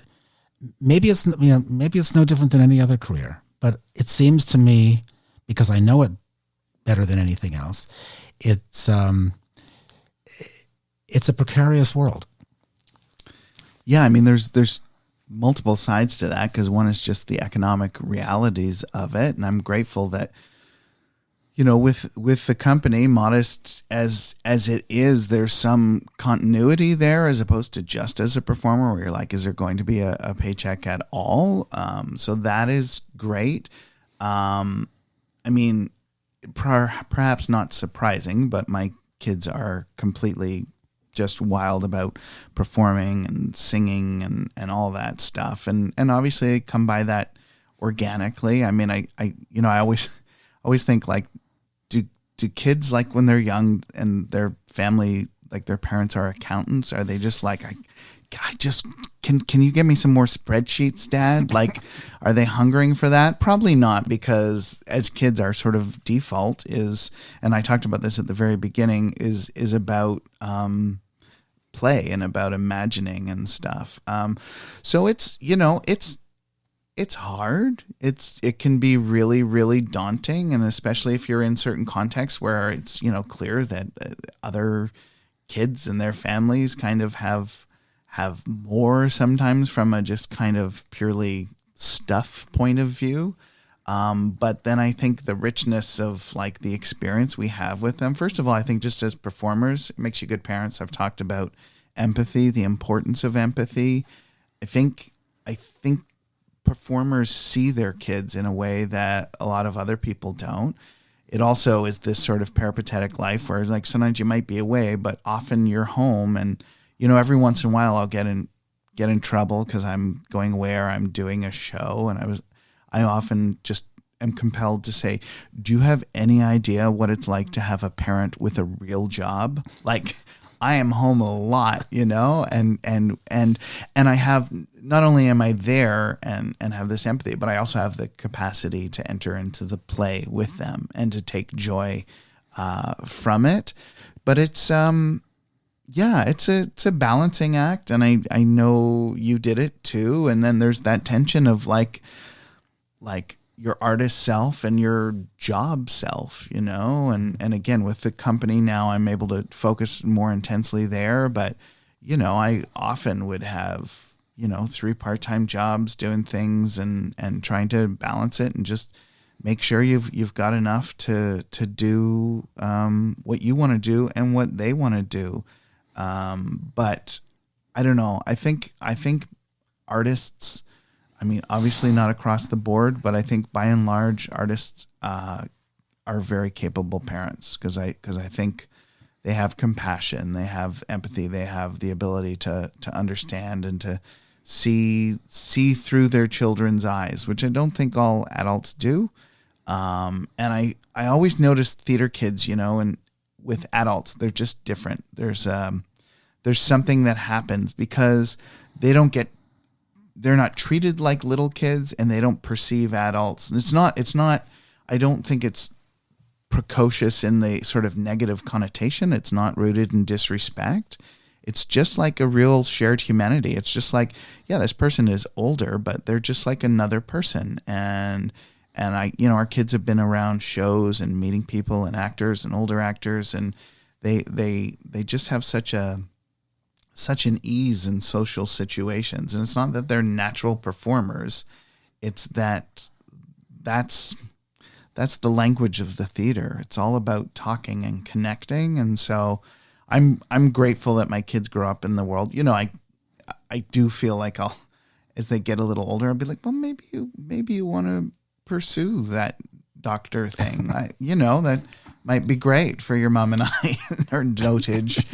maybe it's no different than any other career, but it seems to me, because I know it better than anything else, it's a precarious world. Yeah, I mean, there's multiple sides to that, because one is just the economic realities of it, and I'm grateful that, with the company, modest as it is, there's some continuity there, as opposed to just as a performer where you're like, is there going to be a paycheck at all? So that is great. I mean, perhaps not surprising, but my kids are completely just wild about performing and singing and all that stuff. And obviously they come by that organically. I mean, I always think, like, do kids, like, when they're young and their family, like their parents are accountants, are they just like, I just, can you give me some more spreadsheets, Dad? Like, are they hungering for that? Probably not, because as kids, our sort of default is, and I talked about this at the very beginning, is about play and about imagining and stuff. So it's, it's hard. It can be really, really daunting, and especially if you're in certain contexts where it's, clear that other kids and their families kind of have more sometimes from a just kind of purely stuff point of view. But then I think the richness of, like, the experience we have with them, first of all, I think just as performers, it makes you good parents. I've talked about empathy, the importance of empathy. I think performers see their kids in a way that a lot of other people don't. It also is this sort of peripatetic life where, like, sometimes you might be away, but often you're home, and, every once in a while I'll get in trouble because I'm going away or I'm doing a show, and I often just am compelled to say, do you have any idea what it's like to have a parent with a real job? Like, I am home a lot, and I have, not only am I there and have this empathy, but I also have the capacity to enter into the play with them and to take joy from it. But it's it's a balancing act, and I know you did it too. And then there's that tension of like your artist self and your job self, and again, with the company now, I'm able to focus more intensely there. But, I often would have, 3 part-time jobs doing things and trying to balance it and just make sure you've got enough to do what you want to do and what they want to do. But I don't know. I think artists, I mean, obviously not across the board, but I think by and large artists are very capable parents because I think they have compassion, they have empathy, they have the ability to understand and to see through their children's eyes, which I don't think all adults do. And I always notice theater kids, and with adults, they're just different. There's something that happens because they're not treated like little kids, and they don't perceive adults. And it's not, I don't think it's precocious in the sort of negative connotation. It's not rooted in disrespect. It's just like a real shared humanity. It's just like, yeah, this person is older, but they're just like another person. And our kids have been around shows and meeting people and actors and older actors, and they just have such an ease in social situations. And it's not that they're natural performers. It's that's the language of the theater. It's all about talking and connecting. And so I'm grateful that my kids grow up in the world. I do feel like as they get a little older, I'll be like, well, maybe you want to pursue that doctor thing. That might be great for your mom and I, or dotage.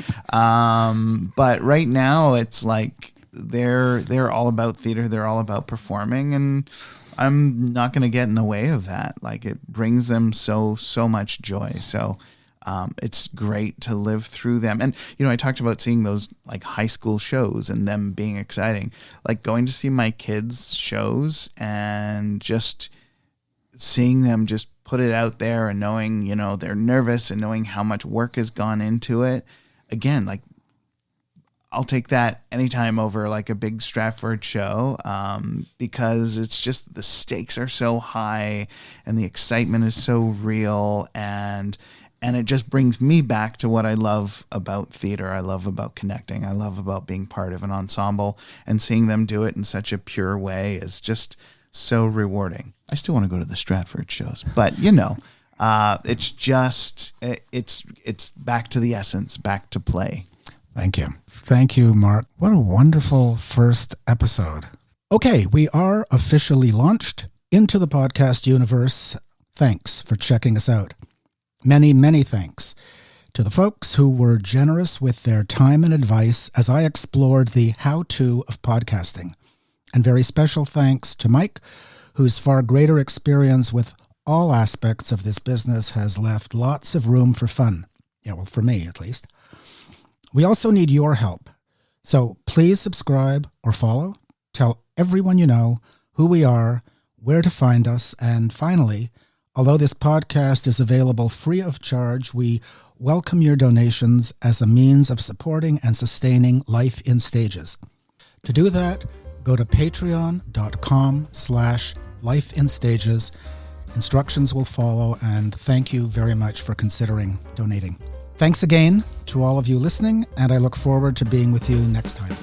But right now it's like they're all about theater. They're all about performing, and I'm not going to get in the way of that. Like, it brings them so much joy. So it's great to live through them. And, I talked about seeing those like high school shows and them being exciting, like going to see my kids' shows and just seeing them just put it out there and knowing, they're nervous and knowing how much work has gone into it. Again, like, I'll take that anytime over like a big Stratford show, because it's just the stakes are so high and the excitement is so real, and it just brings me back to what I love about theater. I love about connecting. I love about being part of an ensemble, and seeing them do it in such a pure way is just so rewarding. I still want to go to the Stratford shows, but it's just, it's back to the essence, back to play. Thank you, Mark. What a wonderful first episode. Okay, we are officially launched into the podcast universe. Thanks for checking us out. Many, many thanks to the folks who were generous with their time and advice as I explored the how-to of podcasting. And very special thanks to Mike, whose far greater experience with all aspects of this business has left lots of room for fun. Yeah, well, for me at least. We also need your help. So please subscribe or follow. Tell everyone you know who we are, where to find us, and finally, although this podcast is available free of charge, we welcome your donations as a means of supporting and sustaining Life in Stages. To do that, go to patreon.com/lifeinstages. Instructions will follow, and thank you very much for considering donating. Thanks again to all of you listening, and I look forward to being with you next time.